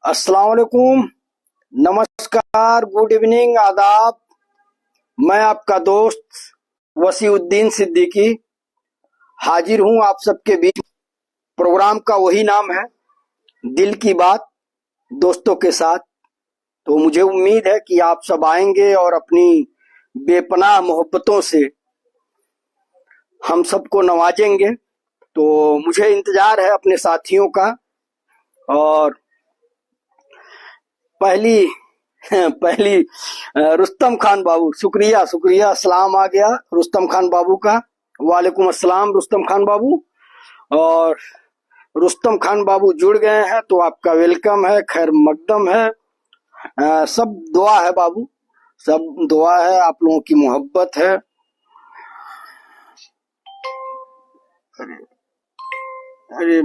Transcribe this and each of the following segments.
अस्सलाम वालेकुम। नमस्कार, गुड इवनिंग, आदाब। मैं आपका दोस्त वसीउद्दीन सिद्दीकी हाजिर हूं आप सबके बीच। प्रोग्राम का वही नाम है, दिल की बात दोस्तों के साथ। तो मुझे उम्मीद है कि आप सब आएंगे और अपनी बेपनाह मोहब्बतों से हम सबको नवाजेंगे। तो मुझे इंतजार है अपने साथियों का। और पहली पहली रुस्तम खान बाबू, शुक्रिया शुक्रिया, सलाम आ गया रुस्तम खान बाबू का। वालेकुम अस्सलाम रुस्तम खान बाबू। और रुस्तम खान बाबू जुड़ गए हैं तो आपका वेलकम है, खैर मकदम है। सब दुआ है बाबू, सब दुआ है, आप लोगों की मोहब्बत है। अरे अरे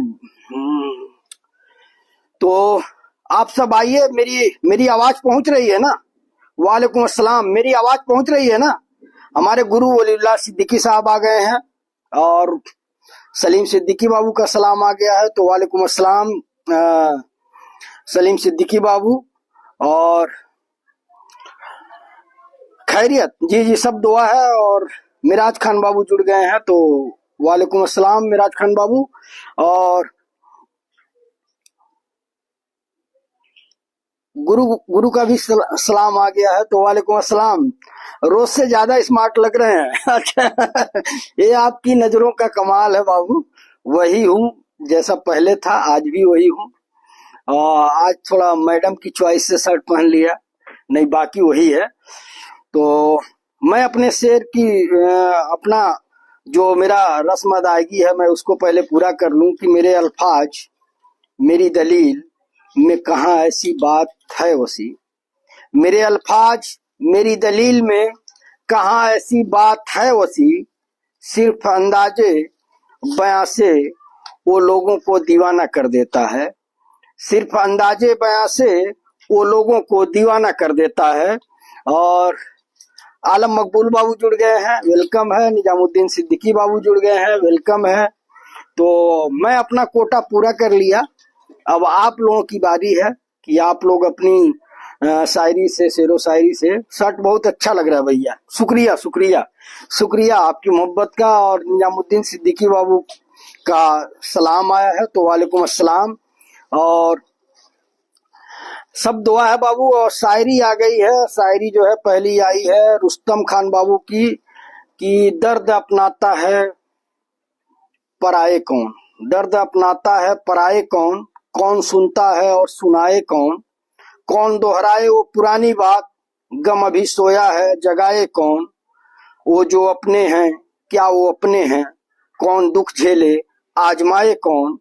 तो आप सब आइए। मेरी मेरी आवाज पहुंच रही है ना? वालेकुम अस्सलाम, मेरी आवाज पहुंच रही है ना? हमारे गुरु वलीउल्लाह सिद्दीकी साहब आ गए हैं और सलीम सिद्दीकी बाबू का सलाम आ गया है। तो वालेकुम अस्सलाम सलीम सिद्दीकी बाबू। और खैरियत? जी जी, सब दुआ है। और मिराज खान बाबू जुड़ गए हैं तो वालेकुम अस्सलाम मिराज खान बाबू। और गुरु गुरु का भी सलाम आ गया है तो वालेकुम अस्सलाम। रोज से ज्यादा स्मार्ट लग रहे हैं। अच्छा, ये आपकी नजरों का कमाल है बाबू। वही हूँ जैसा पहले था, आज भी वही हूँ। और आज थोड़ा मैडम की चॉइस से शर्ट पहन लिया, नहीं बाकी वही है। तो मैं अपने शेर की अपना जो मेरा रस्म अदायगी है मैं उसको पहले पूरा कर लूं कि मेरे अल्फाज मेरी दलील में कहाँ ऐसी बात है वसी। मेरे अल्फाज मेरी दलील में कहाँ ऐसी बात है वसी। सिर्फ अंदाजे बयां से वो लोगों को दीवाना कर देता है। सिर्फ अंदाजे बयां से वो लोगों को दीवाना कर देता है। और आलम मकबूल बाबू जुड़ गए हैं, वेलकम है। निजामुद्दीन सिद्दीकी बाबू जुड़ गए हैं, वेलकम है। तो मैं अपना कोटा पूरा कर लिया। अब आप लोगों की बारी है कि आप लोग अपनी शायरी से, शेरो शायरी से। शर्ट बहुत अच्छा लग रहा है भैया, शुक्रिया शुक्रिया शुक्रिया आपकी मोहब्बत का। और निजामुद्दीन सिद्दीकी बाबू का सलाम आया है तो वालेकुम अस्सलाम। और सब दुआ है बाबू। और शायरी आ गई है। शायरी जो है पहली आई है रुस्तम खान बाबू की कि दर्द अपनाता है पराए कौन। दर्द अपनाता है पराए कौन, कौन सुनता है और सुनाए कौन। कौन दोहराए वो पुरानी बात, गम अभी सोया है जगाए कौन। वो जो अपने हैं क्या वो अपने हैं, कौन दुख झेले आजमाए कौन।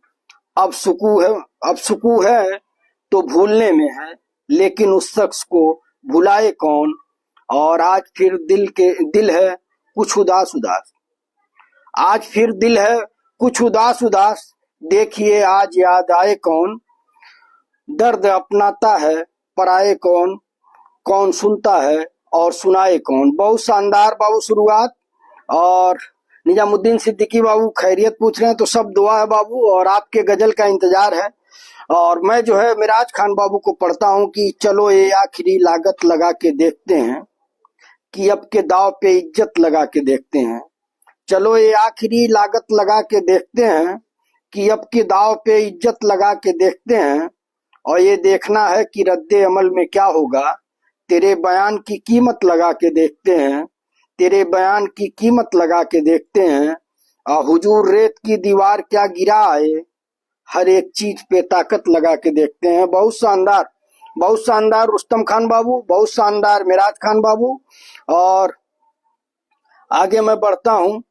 अब सुकून है, अब सुकून है तो भूलने में है, लेकिन उस शख्स को भुलाए कौन। और आज फिर दिल है कुछ उदास उदास। आज फिर दिल है कुछ उदास उदास, देखिए आज याद आए कौन। दर्द अपनाता है पराए कौन, कौन सुनता है और सुनाए कौन। बहुत शानदार बाबू शुरुआत। और निजामुद्दीन सिद्दीकी बाबू खैरियत पूछ रहे हैं तो सब दुआ है बाबू और आपके गजल का इंतजार है। और मैं जो है मिराज खान बाबू को पढ़ता हूं कि चलो ये आखिरी लागत लगा के देखते हैं, कि अब के दाव पे इज्जत लगा के देखते हैं। चलो ये आखिरी लागत लगा के देखते हैं, कि अब के दाव पे इज्जत लगा के देखते हैं। और ये देखना है कि रद्दे अमल में क्या होगा, तेरे बयान की कीमत लगा के देखते हैं। तेरे बयान की कीमत लगा के देखते हैं। हुजूर रेत की दीवार क्या गिरा आए, हर एक चीज पे ताकत लगा के देखते हैं। बहुत शानदार रुस्तम खान बाबू, बहुत शानदार मिराज खान बाबू। और आगे मैं बढ़ता हूँ।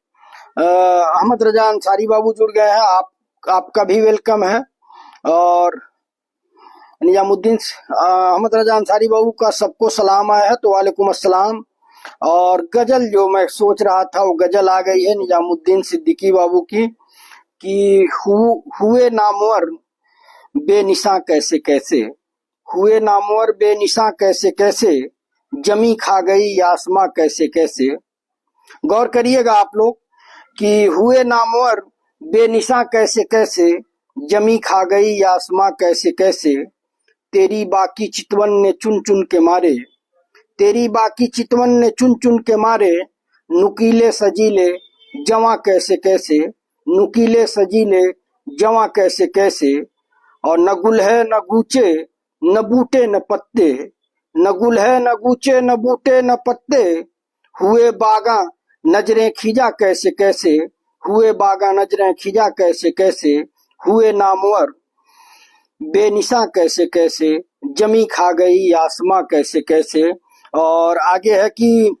अहमद रजा अंसारी बाबू जुड़ गए हैं, आपका भी वेलकम है। और निजामुद्दीन अहमद रजा अंसारी बाबू का सबको सलाम आया है तो वालेकुम अस्सलाम। और गजल जो मैं सोच रहा था वो गजल आ गई है निजामुद्दीन सिद्दीकी बाबू की कि हुए नामवर बेनिशां कैसे कैसे। हुए नामवर बेनिशां कैसे कैसे, जमी खा गई आसमां कैसे कैसे। गौर करिएगा आप लोग कि हुए नामवर बेनिशां कैसे कैसे, जमी खा गई आसमां कैसे कैसे। तेरी बाकी चितवन ने चुन चुन के मारे, तेरी बाकी चितवन ने चुन चुन के मारे, नुकीले सजीले जवां कैसे कैसे, नुकीले सजीले जवां कैसे कैसे। और न गुल है न गूचे न बूटे न पत्ते, न गुल है न गूचे न बूटे न पत्ते, हुए बागा नजरें खिजा कैसे कैसे, हुए बागा नजरें खिजा कैसे कैसे, हुए नामवर बेनिशा कैसे कैसे, जमी खा गई आसमां कैसे कैसे। और आगे है कि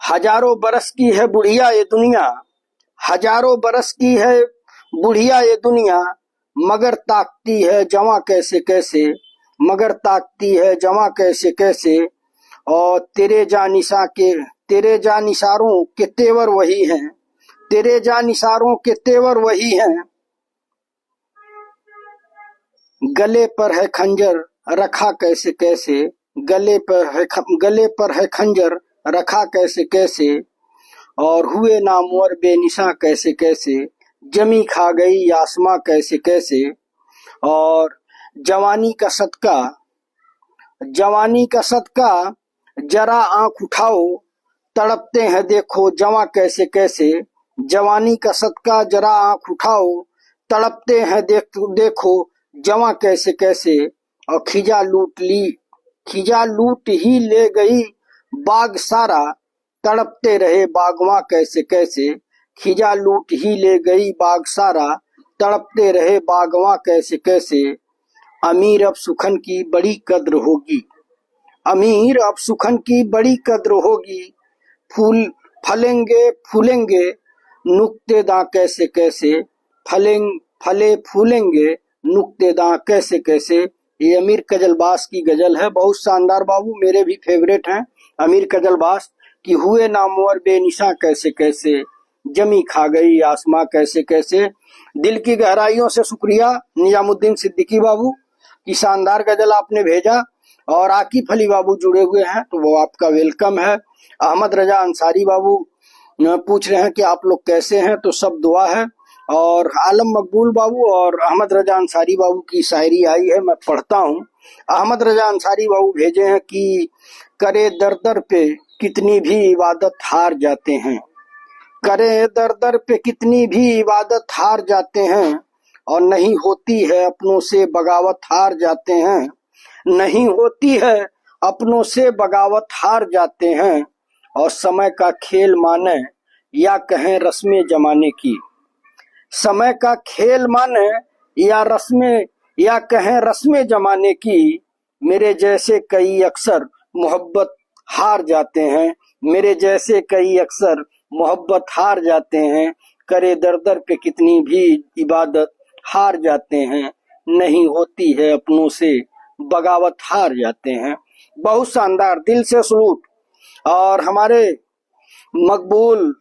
हजारों बरस की है बुढ़िया ये दुनिया, हजारों बरस की है बुढ़िया ये दुनिया, मगर ताकती है जवां कैसे कैसे, मगर ताकती है जवां कैसे कैसे। और तेरे जानिसारों के तेवर वही हैं, तेरे जानिसारों के तेवर वही हैं, गले पर है खंजर रखा कैसे कैसे, गले पर है खंजर रखा कैसे कैसे। और हुए नामवर बेनिशा कैसे कैसे, जमी खा गई आसमां कैसे कैसे। और जवानी का सदका, जवानी का सदका जरा आंख उठाओ, तड़पते हैं देखो जवां कैसे कैसे, जवानी का सदका जरा आंख उठाओ, तड़पते हैं देखो जवां कैसे कैसे। और खिजा लूट ही ले गई बाग सारा, तड़पते रहे बागवां कैसे कैसे, खिजा लूट ही ले गई बाग सारा, तड़पते रहे बागवां कैसे कैसे। अमीर अब सुखन की बड़ी कद्र होगी, अमीर अब सुखन की बड़ी कद्र होगी, फूल फलेंगे फूलेंगे नुक्तेदां कैसे कैसे, फले फूलेंगे नुक्तेदां कैसे कैसे। ये अमीर कजलबास की गजल है, बहुत शानदार बाबू, मेरे भी फेवरेट हैं अमीर कजलबास कि हुए नामवर बेनिशा कैसे कैसे, जमी खा गई आसमां कैसे कैसे। दिल की गहराइयों से शुक्रिया निजामुद्दीन सिद्दीकी बाबू की शानदार गजल आपने भेजा। और आकिफ अली बाबू जुड़े हुए हैं तो वो आपका वेलकम है। अहमद रजा अंसारी बाबू पूछ रहे हैं कि आप लोग कैसे हैं, तो सब दुआ है। और आलम मकबूल बाबू और अहमद रजा अंसारी बाबू की शायरी आई है, मैं पढ़ता हूँ। अहमद रजा अंसारी बाबू भेजे हैं कि करे दर दर पे कितनी भी इबादत हार जाते हैं, करे दर दर पे कितनी भी इबादत हार जाते हैं, और नहीं होती है अपनों से बगावत हार जाते हैं, नहीं होती है अपनों से बगावत हार जाते हैं। और समय का खेल माने या कहें रस्में जमाने की, समय का खेल माने या कहें रस्में जमाने की, मेरे जैसे कई अक्सर मोहब्बत हार जाते हैं, मेरे जैसे कई अक्सर मोहब्बत हार जाते हैं, करे दर दर पे कितनी भी इबादत हार जाते हैं, नहीं होती है अपनों से बगावत हार जाते हैं। बहुत शानदार, दिल से सलूट। और हमारे मकबूल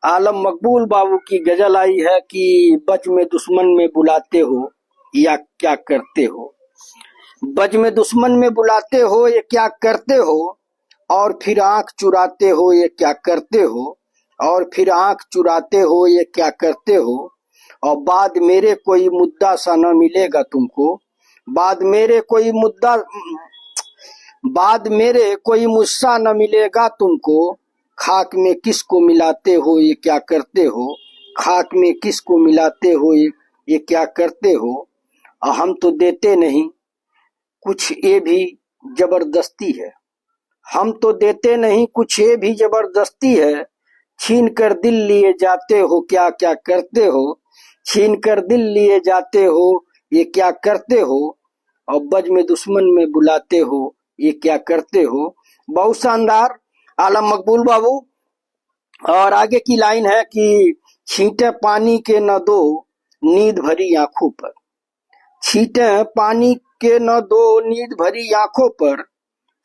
आलम मकबूल बाबू की गजल आई है कि बच में दुश्मन में बुलाते हो या क्या करते हो, बच में दुश्मन में बुलाते हो ये क्या करते हो, और फिर आंख चुराते हो ये क्या करते हो, और फिर आंख चुराते हो ये क्या करते हो। और बाद मेरे कोई मुद्दा सा न मिलेगा तुमको, बाद मेरे कोई मुस्सा न मिलेगा तुमको, खाक में किसको मिलाते हो ये क्या करते हो, खाक में किसको मिलाते हो ये क्या करते हो। हम तो देते नहीं कुछ ये भी जबरदस्ती है, हम तो देते नहीं कुछ ये भी जबरदस्ती है, छीन कर दिल लिए जाते हो क्या क्या करते हो, छीन कर दिल लिए जाते हो ये क्या करते हो, और बज में दुश्मन में बुलाते हो ये क्या करते हो। बहुत शानदार आलम मकबूल बाबू। और आगे की लाइन है कि छींटे पानी के न दो नींद भरी आंखों पर, छींटे पानी के न दो नींद भरी आंखों पर,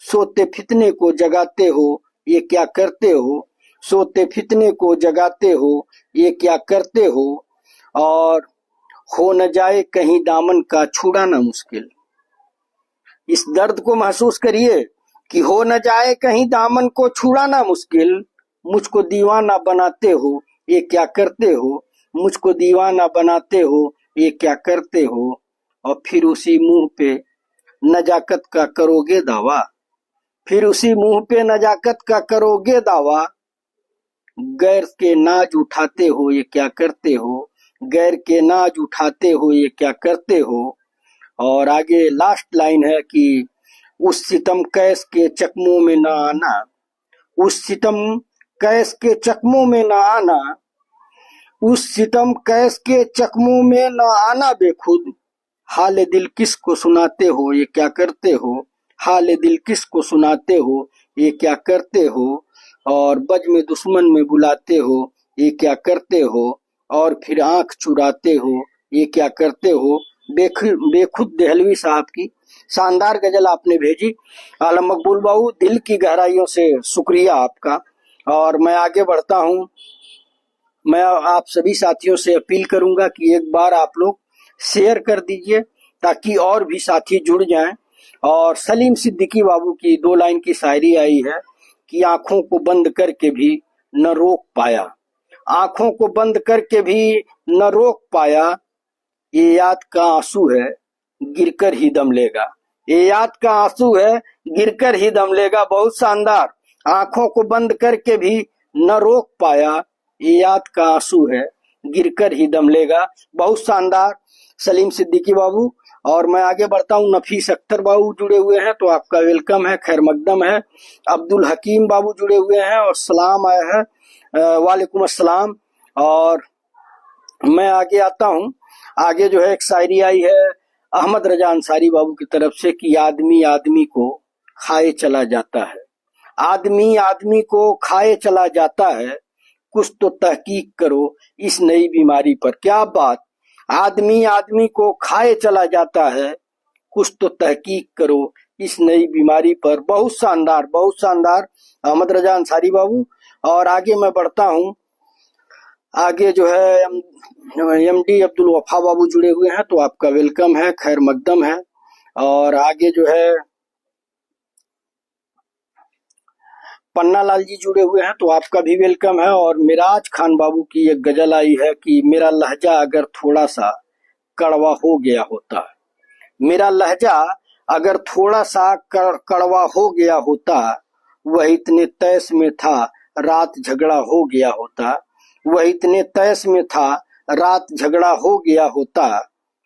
सोते फितने को जगाते हो ये क्या करते हो, सोते फितने को जगाते हो ये क्या करते हो। और हो न जाए कहीं दामन का छुड़ाना मुश्किल, इस दर्द को महसूस करिए कि हो न जाए कहीं दामन को छुड़ाना मुश्किल, मुझको दीवाना बनाते हो ये क्या करते हो, मुझको दीवाना बनाते हो ये क्या करते हो। और फिर उसी मुंह पे नजाकत का करोगे दावा, फिर उसी मुंह पे नजाकत का करोगे दावा। गैर के नाज उठाते हो ये क्या करते हो, गैर के नाज उठाते हो ये क्या करते हो। और आगे लास्ट लाइन है कि उस सितम कैस के चकमों में ना आना, उस सितम कैस के चकमों में ना आना, उस सितम कैस के चकमों में न आना बेखुद। हाल दिल किसको सुनाते हो ये क्या करते हो, हाल दिल किसको सुनाते हो ये क्या करते हो। और बज में दुश्मन में बुलाते हो ये क्या करते हो, और फिर आंख चुराते हो ये क्या करते हो। बेखुद देहलवी साहब की शानदार गजल आपने भेजी। आलम मकबूल बाबू, दिल की गहराइयों से शुक्रिया आपका। और मैं आगे बढ़ता हूँ। मैं आप सभी साथियों से अपील करूंगा कि एक बार आप लोग शेयर कर दीजिए ताकि और भी साथी जुड़ जाएं। और सलीम सिद्दीकी बाबू की 2 लाइन की शायरी आई है कि आंखों को बंद करके भी न रोक पाया, आंखों को बंद करके भी न रोक पाया। ये याद का आंसू है गिरकर ही दम लेगा, ये याद का आंसू है गिरकर ही दम लेगा। बहुत शानदार। आंखों को बंद करके भी न रोक पाया, ये याद का आंसू है गिरकर ही दम लेगा। बहुत शानदार सलीम सिद्दीकी बाबू। और मैं आगे बढ़ता हूँ। नफीस अख्तर बाबू जुड़े हुए हैं तो आपका वेलकम है, खैर मकदम है। अब्दुल हकीम बाबू जुड़े हुए हैं और सलाम आया है, वालेकुम अस्सलाम। और मैं आगे आता हूँ। आगे जो है एक शायरी आई है अहमद रजा अंसारी बाबू की तरफ से कि आदमी आदमी को खाए चला जाता है, आदमी आदमी को खाए चला जाता है। कुछ तो तहकीक करो इस नई बीमारी पर। क्या बात, आदमी आदमी को खाए चला जाता है, कुछ तो तहकीक करो इस नई बीमारी पर। बहुत शानदार, बहुत शानदार अहमद रजा अंसारी बाबू। और आगे मैं बढ़ता हूँ। आगे जो है एमडी अब्दुल वफा बाबू जुड़े हुए हैं तो आपका वेलकम है, खैर मकदम है। और आगे जो है पन्ना लाल जी जुड़े हुए हैं तो आपका भी वेलकम है। और मिराज खान बाबू की एक गजल आई है कि मेरा लहजा अगर थोड़ा सा कड़वा हो गया होता, मेरा लहजा अगर थोड़ा सा कड़वा हो गया होता, वह इतने तैस में था रात झगड़ा हो गया होता, वह इतने तैस में था रात झगड़ा हो गया होता।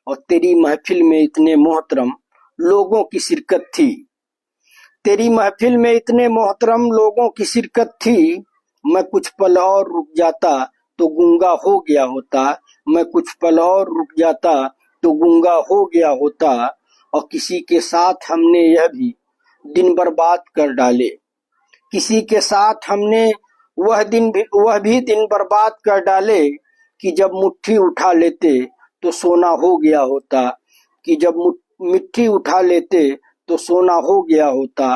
और तेरी महफिल में इतने मोहतरम लोगों की शिरकत थी, तेरी महफिल में इतने मोहतरम लोगों की शिरकत थी। मैं कुछ पल और रुक जाता तो गूंगा हो गया होता, मैं कुछ पल और रुक जाता तो गूंगा हो गया होता। और किसी के साथ हमने यह भी दिन बर्बाद कर डाले, किसी के साथ हमने वह भी दिन बर्बाद कर डाले कि जब मुट्ठी उठा लेते तो सोना हो गया होता, कि जब मिट्टी उठा लेते तो सोना हो गया होता।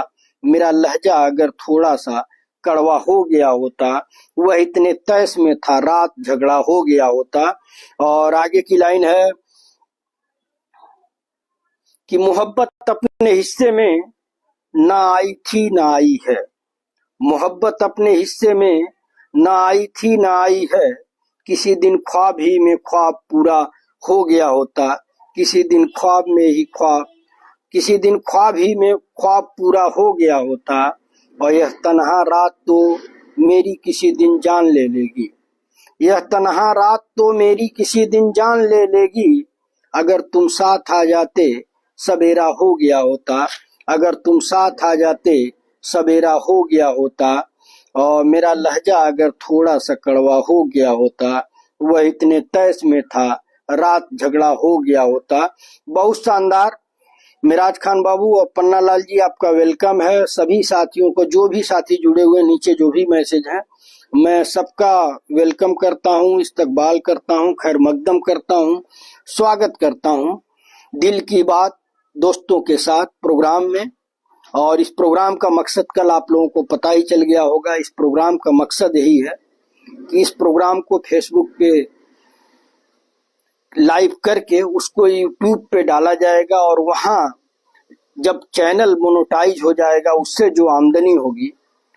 मेरा लहजा अगर थोड़ा सा कड़वा हो गया होता, वह इतने तैस में था रात झगड़ा हो गया होता। और आगे की लाइन है कि मोहब्बत अपने हिस्से में ना आई थी ना आई है, मोहब्बत अपने हिस्से में ना आई थी ना आई है। किसी दिन ख्वाब ही में ख्वाब पूरा हो गया होता, किसी दिन ख्वाब में ही ख्वाब, किसी दिन ख्वाब ही में ख्वाब पूरा हो गया होता। और यह तन्हा रात तो मेरी किसी दिन जान ले लेगी, यह तन्हा रात तो मेरी किसी दिन जान ले लेगी। अगर तुम साथ आ जाते सवेरा हो गया होता, अगर तुम साथ आ जाते सवेरा हो गया होता। और मेरा लहजा अगर थोड़ा सा कड़वा हो गया होता, वह इतने तैस में था रात झगड़ा हो गया होता। बहुत शानदार मिराज खान बाबू और पन्ना लाल जी, आपका वेलकम है। सभी साथियों को, जो भी साथी जुड़े हुए नीचे जो भी मैसेज हैं, मैं सबका वेलकम करता हूँ, इस्तकबाल करता हूँ, खैर मकदम करता हूँ, स्वागत करता हूँ। दिल की बात दोस्तों के साथ प्रोग्राम में। और इस प्रोग्राम का मकसद कल आप लोगों को पता ही चल गया होगा। इस प्रोग्राम का मकसद यही है कि इस प्रोग्राम को फेसबुक पे लाइव करके उसको यूट्यूब पे डाला जाएगा और वहां जब चैनल मोनेटाइज हो जाएगा उससे जो आमदनी होगी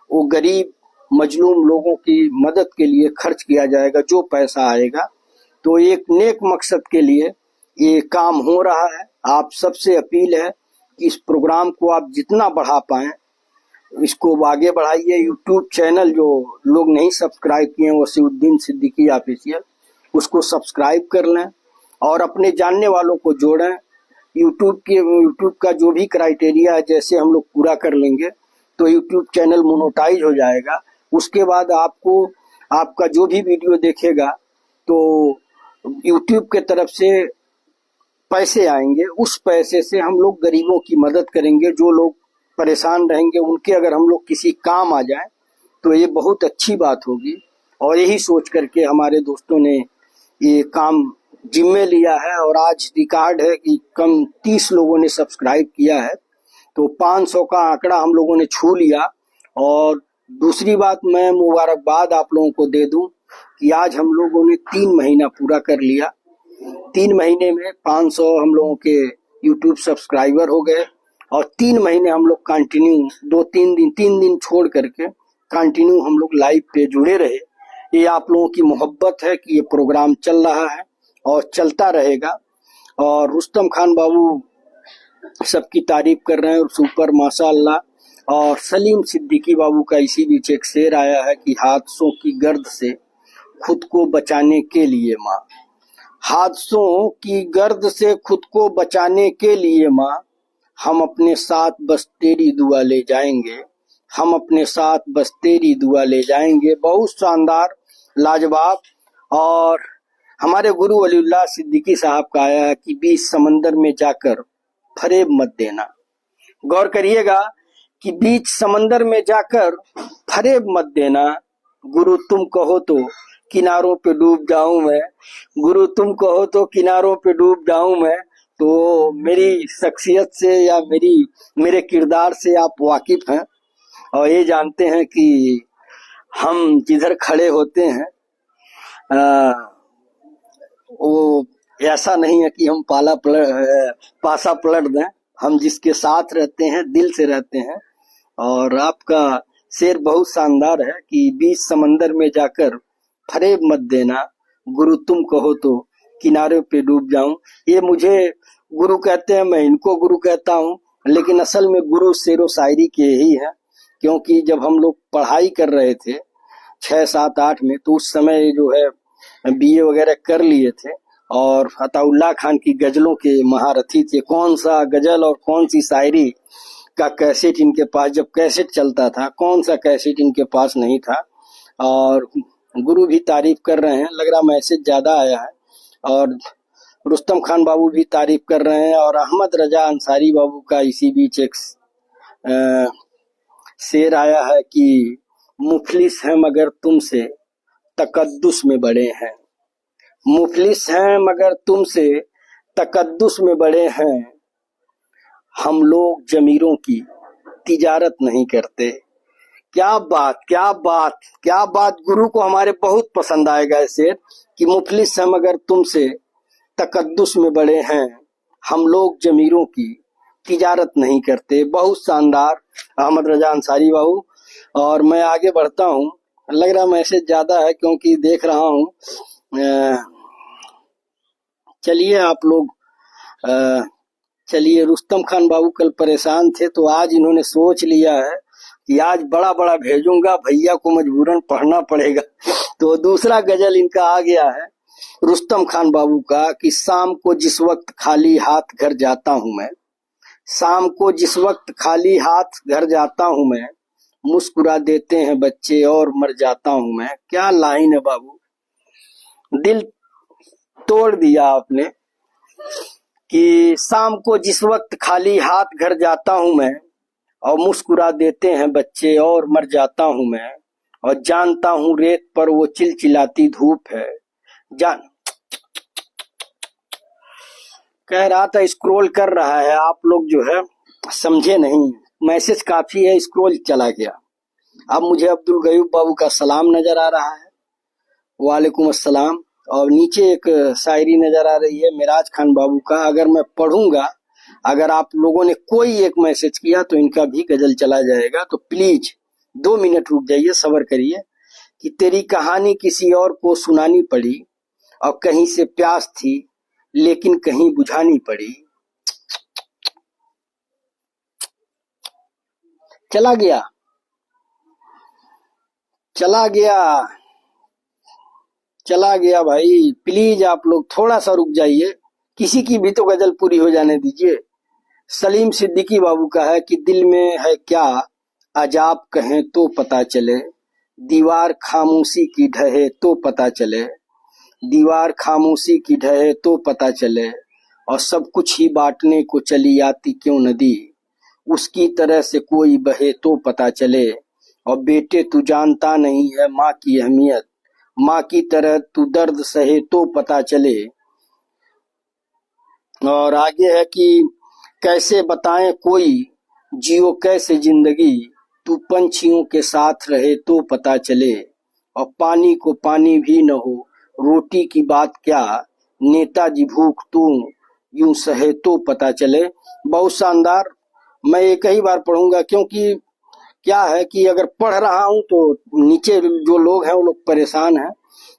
वो गरीब मजलूम लोगों की मदद के लिए खर्च किया जाएगा। जो पैसा आएगा तो एक नेक मकसद के लिए ये काम हो रहा है। आप सबसे अपील है कि इस प्रोग्राम को आप जितना बढ़ा पाएं इसको आगे बढ़ाइए। यूट्यूब चैनल जो लोग नहीं सब्सक्राइब किए हैं वसीउद्दीन सिद्दीकी ऑफिशियल, उसको सब्सक्राइब कर लें और अपने जानने वालों को जोड़ें। यूट्यूब का जो भी क्राइटेरिया है जैसे हम लोग पूरा कर लेंगे तो यूट्यूब चैनल मोनेटाइज हो जाएगा। उसके बाद आपको आपका जो भी वीडियो देखेगा तो यूट्यूब के तरफ से पैसे आएंगे। उस पैसे से हम लोग गरीबों की मदद करेंगे। जो लोग परेशान रहेंगे उनके अगर हम लोग किसी काम आ जाए तो ये बहुत अच्छी बात होगी। और यही सोच करके हमारे दोस्तों ने ये काम जिम्मे लिया है। और आज रिकॉर्ड है कि कम 30 लोगों ने सब्सक्राइब किया है, तो 500 का आंकड़ा हम लोगों ने छू लिया। और दूसरी बात मैं मुबारकबाद आप लोगों को दे दूं कि आज हम लोगों ने 3 महीना पूरा कर लिया। 3 महीने में 500 हम लोगों के यूट्यूब सब्सक्राइबर हो गए और 3 महीने हम लोग कंटिन्यू 3 दिन छोड़ करके कंटिन्यू हम लोग लाइव पे जुड़े रहे। ये आप लोगों की मोहब्बत है कि ये प्रोग्राम चल रहा है और चलता रहेगा। और रुस्तम खान बाबू सबकी तारीफ कर रहे हैं और सुपर माशाअल्लाह। और सलीम सिद्दीकी बाबू का इसी बीच एक शेर आया है कि हादसों की गर्द से खुद को बचाने के लिए माँ, हादसों की गर्द से खुद को बचाने के लिए माँ, हम अपने साथ बस तेरी दुआ ले जाएंगे, हम अपने साथ बस तेरी दुआ ले जाएंगे। बहुत शानदार, लाजवाब। और हमारे गुरु वलीउल्लाह सिद्दीकी साहब का आया है कि बीच समंदर में जाकर फरेब मत देना। गौर करिएगा कि बीच समंदर में जाकर फरेब मत देना। गुरु तुम कहो तो किनारों पे डूब जाऊं मैं, गुरु तुम कहो तो किनारों पे डूब जाऊं मैं। तो मेरी शख्सियत से या मेरे किरदार से आप वाकिफ हैं और ये जानते हैं कि हम जिधर खड़े होते हैं वो ऐसा नहीं है कि हम पासा पलट दें। हम जिसके साथ रहते हैं दिल से रहते हैं। और आपका शेर बहुत शानदार है कि बीच समंदर में जाकर फरेब मत देना, गुरु तुम कहो तो किनारे पे डूब जाऊं। ये मुझे गुरु कहते हैं, मैं इनको गुरु कहता हूं, लेकिन असल में गुरु शेरो शायरी के ही है। क्योंकि जब हम लोग पढ़ाई कर रहे थे 6, 7, 8 में, तो उस समय जो है बीए वगैरह कर लिए थे और अताउल्लाह खान की गजलों के महारथी थे। कौन सा गजल और कौन सी शायरी का कैसेट इनके पास, जब कैसेट चलता था, कौन सा कैसेट इनके पास नहीं था। और गुरु भी तारीफ कर रहे हैं, लग रहा मैसेज ज्यादा आया है। और रुस्तम खान बाबू भी तारीफ कर रहे हैं। और अहमद रजा अंसारी बाबू का इसी बीच एक शेर आया है कि मुफलिस हैं मगर तुमसे तकद्दुस में बड़े हैं, मुफलिस हैं मगर तुमसे तकद्दुस में बड़े हैं, हम लोग जमीरों की तिजारत नहीं करते। क्या बात, क्या बात, क्या बात। गुरु को हमारे बहुत पसंद आएगा शेर कि मुफलिस हैं मगर तुमसे तकद्दुस में बड़े हैं, हम लोग जमीरों की तिजारत नहीं करते। बहुत शानदार अहमद रजा अंसारी बाबू। और मैं आगे बढ़ता हूँ, लग रहा मैसेज ज्यादा है क्योंकि देख रहा हूँ। चलिए आप लोग चलिए, रुस्तम खान बाबू कल परेशान थे तो आज इन्होंने सोच लिया है कि आज बड़ा बड़ा भेजूंगा, भैया को मजबूरन पढ़ना पड़ेगा। तो दूसरा गजल इनका आ गया है रुस्तम खान बाबू का कि शाम को जिस वक्त खाली हाथ घर जाता हूं मैं, शाम को जिस वक्त खाली हाथ घर जाता हूं मैं, मुस्कुरा देते हैं बच्चे और मर जाता हूं मैं। क्या लाइन है बाबू, दिल तोड़ दिया आपने कि शाम को जिस वक्त खाली हाथ घर जाता हूं मैं और मुस्कुरा देते हैं बच्चे और मर जाता हूं मैं, और जानता हूं रेत पर वो चिलचिलाती धूप है। जान कह रहा था, स्क्रॉल कर रहा है, आप लोग जो है समझे नहीं, मैसेज काफी है, स्क्रॉल चला गया। अब मुझे अब्दुल गयूब बाबू का सलाम नजर आ रहा है, वालेकुम अस्सलाम। और नीचे एक शायरी नजर आ रही है मिराज खान बाबू का, अगर मैं पढ़ूंगा, अगर आप लोगों ने कोई एक मैसेज किया तो इनका भी गजल चला जाएगा। तो प्लीज 2 मिनट रुक जाइए, सब्र करिए। कि तेरी कहानी किसी और को सुनानी पड़ी और कहीं से प्यास थी लेकिन कहीं बुझानी पड़ी। चला गया, चला गया, चला गया भाई। प्लीज आप लोग थोड़ा सा रुक जाइए, किसी की भी तो गजल पूरी हो जाने दीजिए। सलीम सिद्दीकी बाबू का है कि दिल में है क्या अजाब कहें तो पता चले, दीवार खामोशी की ढहे तो पता चले, दीवार खामोशी की ढहे तो पता चले, और सब कुछ ही बांटने को चली आती क्यों नदी, उसकी तरह से कोई बहे तो पता चले। और बेटे तू जानता नहीं है माँ की अहमियत, माँ की तरह तू दर्द सहे तो पता चले। और आगे है कि कैसे बताएं कोई जियो कैसे जिंदगी, तू पंछियों के साथ रहे तो पता चले, और पानी को पानी भी न हो रोटी की बात क्या, नेताजी भूख तू यूं सहे तो पता चले। बहुत शानदार। मैं एक ही बार पढ़ूंगा क्योंकि क्या है कि अगर पढ़ रहा हूं तो नीचे जो लोग हैं वो लोग परेशान हैं,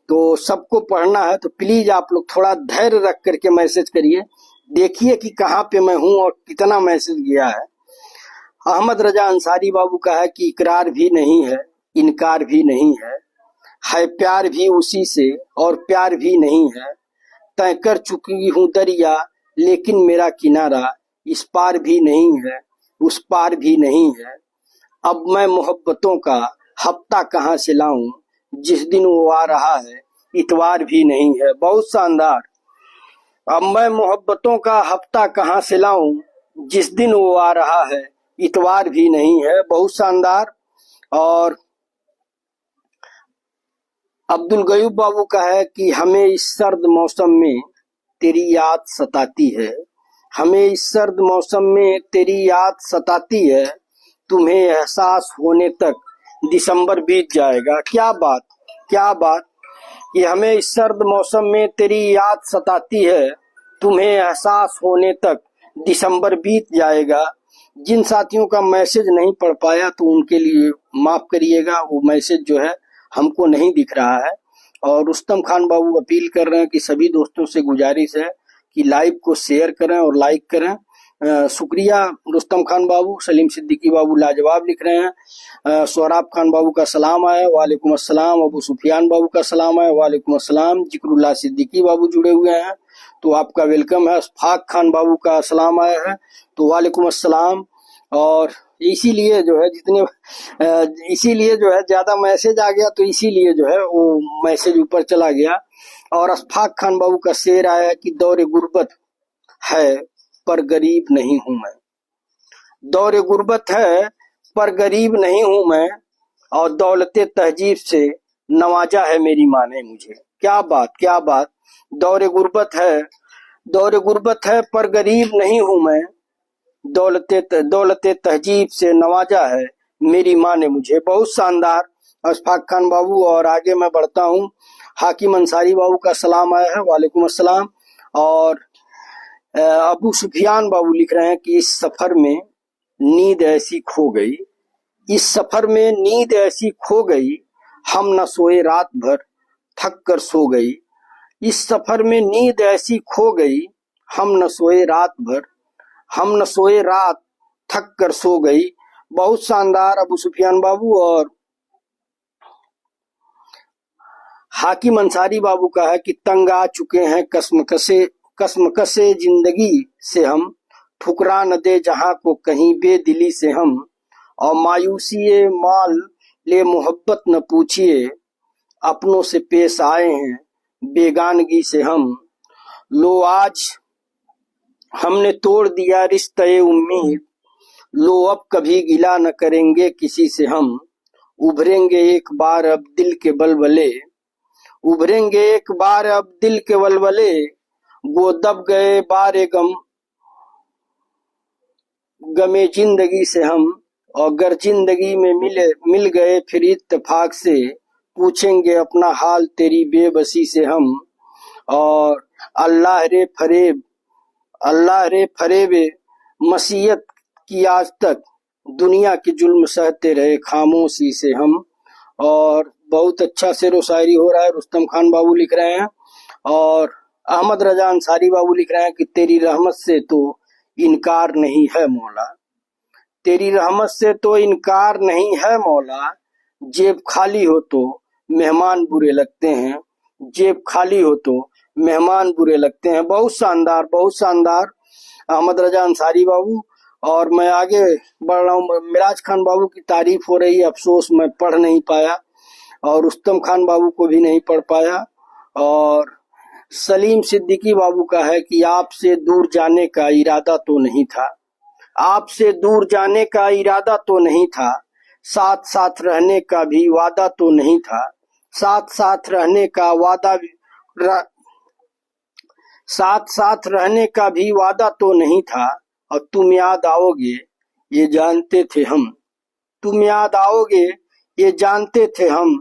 तो सबको पढ़ना है, तो प्लीज आप लोग थोड़ा धैर्य रख करके मैसेज करिए। देखिए कि कहाँ पे मैं हूँ और कितना मैसेज गया है। अहमद रजा अंसारी बाबू का है कि इकरार भी नहीं है, इनकार भी नहीं है प्यार भी उसी से और प्यार भी नहीं है, तय कर चुकी हूँ दरिया लेकिन मेरा किनारा इस पार भी नहीं है, उस पार भी नहीं है। अब मैं मोहब्बतों का हफ्ता कहाँ से लाऊं, जिस दिन वो आ रहा है इतवार भी नहीं है। बहुत शानदार। अब मैं मोहब्बतों का हफ्ता कहाँ से लाऊं, जिस दिन वो आ रहा है इतवार भी नहीं है। बहुत शानदार। और अब्दुल गयूब बाबू का है कि हमें इस सर्द मौसम में तेरी याद सताती है, हमें इस सर्द मौसम में तेरी याद सताती है, तुम्हें एहसास होने तक दिसंबर बीत जाएगा। क्या बात, क्या बात। कि हमें इस सर्द मौसम में तेरी याद सताती है, तुम्हें एहसास होने तक दिसंबर बीत जाएगा। जिन साथियों का मैसेज नहीं पढ़ पाया तो उनके लिए माफ करिएगा, वो मैसेज जो है हमको नहीं दिख रहा है। और रुस्तम खान बाबू अपील कर रहे हैं कि सभी दोस्तों से गुजारिश है कि लाइव को शेयर करें और लाइक करें। शुक्रिया रुस्तम खान बाबू। सलीम सिद्दीकी बाबू लाजवाब लिख रहे हैं। सोहराब खान बाबू का सलाम आया, वालेकुम अस्सलाम। अबू सुफियान बाबू का सलाम आया, वालेकुम अस्सलाम। जिक्रुल्लाह सिद्दीकी बाबू जुड़े हुए हैं तो आपका वेलकम है। फाक खान बाबू का सलाम आया है तो वालेकुम अस्सलाम। और इसीलिए जो है इसीलिए जो है ज्यादा मैसेज आ गया तो इसीलिए जो है वो मैसेज ऊपर चला गया। और अशफाक खान बाबू का शेर आया कि दौरे गुर्बत है पर गरीब नहीं हूं मैं, दौरे गुर्बत है पर गरीब नहीं हूं मैं, और दौलते तहजीब से नवाजा है मेरी माँ ने मुझे। क्या बात, क्या बात। दौरे गुर्बत है, दौरे गुर्बत है पर गरीब नहीं हूं मैं, दौलते तहजीब से नवाजा है मेरी माँ ने मुझे। बहुत शानदार अशफाक खान बाबू। और आगे मैं बढ़ता हूँ। हाकिम अंसारी बाबू का सलाम आया है, वालेकुम अस्सलाम। और अबू सुफियान बाबू लिख रहे हैं कि इस सफर में नींद ऐसी खो गई, इस सफर में नींद ऐसी खो गई, हम न सोए रात भर थक कर सो गई, इस सफर में नींद ऐसी खो गई, हम न सोए रात भर, हम न सोए रात थक कर सो गई। बहुत शानदार अबू सुफियान बाबू। और हाकिम अंसारी बाबू का है कि तंग आ चुके हैं कसमकसे जिंदगी से हम, ठुकरा न दे जहां को कहीं बेदिली से हम, और मायूसी माल ले मोहब्बत न पूछिए, अपनों से पेश आए हैं बेगानगी से हम, लो आज हमने तोड़ दिया रिश्ते उम्मीद, लो अब कभी गिला न करेंगे किसी से हम, उभरेंगे एक बार अब दिल के बलबले, उभरेंगे एक बार अब दिल के बलबले, वो दब गए बारे गमे जिंदगी से हम, और अगर जिंदगी में मिल गए फिर इत्तेफाक से, पूछेंगे अपना हाल तेरी बेबसी से हम, और अल्लाह रे फरेबे मसीयत की आज तक, दुनिया के जुल्म सहते रहे खामोशी से हम। और बहुत अच्छा शेरो शायरी हो रहा है, रुस्तम खान बाबू लिख रहे हैं। और अहमद रजा अंसारी बाबू लिख रहे हैं कि तेरी रहमत से तो इनकार नहीं है मौला, तेरी रहमत से तो इनकार नहीं है मौला, जेब खाली हो तो मेहमान बुरे लगते हैं, जेब खाली हो तो मेहमान बुरे लगते हैं। बहुत शानदार, बहुत शानदार अहमद रजा अंसारी बाबू। और मैं आगे बढ़ रहा हूँ। मिराज खान बाबू की तारीफ हो रही है, अफसोस मैं पढ़ नहीं पाया, और रुस्तम खान बाबू को भी नहीं पढ़ पाया। और सलीम सिद्दीकी बाबू का है कि आपसे दूर जाने का इरादा तो नहीं था, आपसे दूर जाने का इरादा तो नहीं था, साथ साथ रहने का भी वादा तो नहीं था, साथ साथ रहने का वादा साथ साथ रहने का भी वादा तो नहीं था। और तुम याद आओगे ये जानते थे हम, तुम याद आओगे ये जानते थे हम,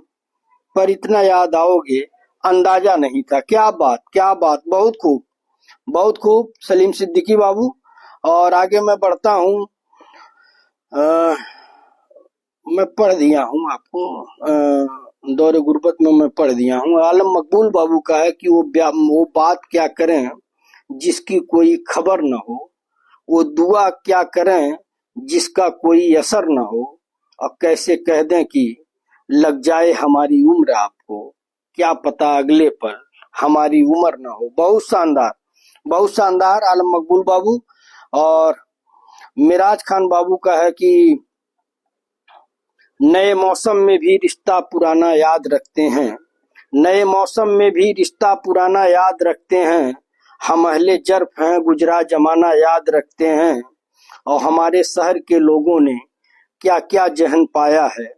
पर इतना याद आओगे अंदाजा नहीं था। क्या बात, क्या बात, बहुत खूब, बहुत खूब सलीम सिद्दीकी बाबू। और आगे मैं बढ़ता हूँ। मैं पढ़ दिया हूँ आपको, दौरे गुर्बत में मैं पढ़ दिया हूँ। आलम मकबूल बाबू का है कि वो बात क्या करें जिसकी कोई खबर न हो, वो दुआ क्या करें जिसका कोई असर न हो, और कैसे कह दें कि लग जाए हमारी उम्र आपको, क्या पता अगले पर हमारी उम्र न हो। बहुत शानदार, बहुत शानदार आलम मकबूल बाबू। और मिराज खान बाबू का है कि नए मौसम में भी रिश्ता पुराना याद रखते हैं, नए मौसम में भी रिश्ता पुराना याद रखते हैं, हम अहले जर्फ हैं गुजरा जमाना याद रखते हैं, और हमारे शहर के लोगों ने क्या क्या जहन पाया है,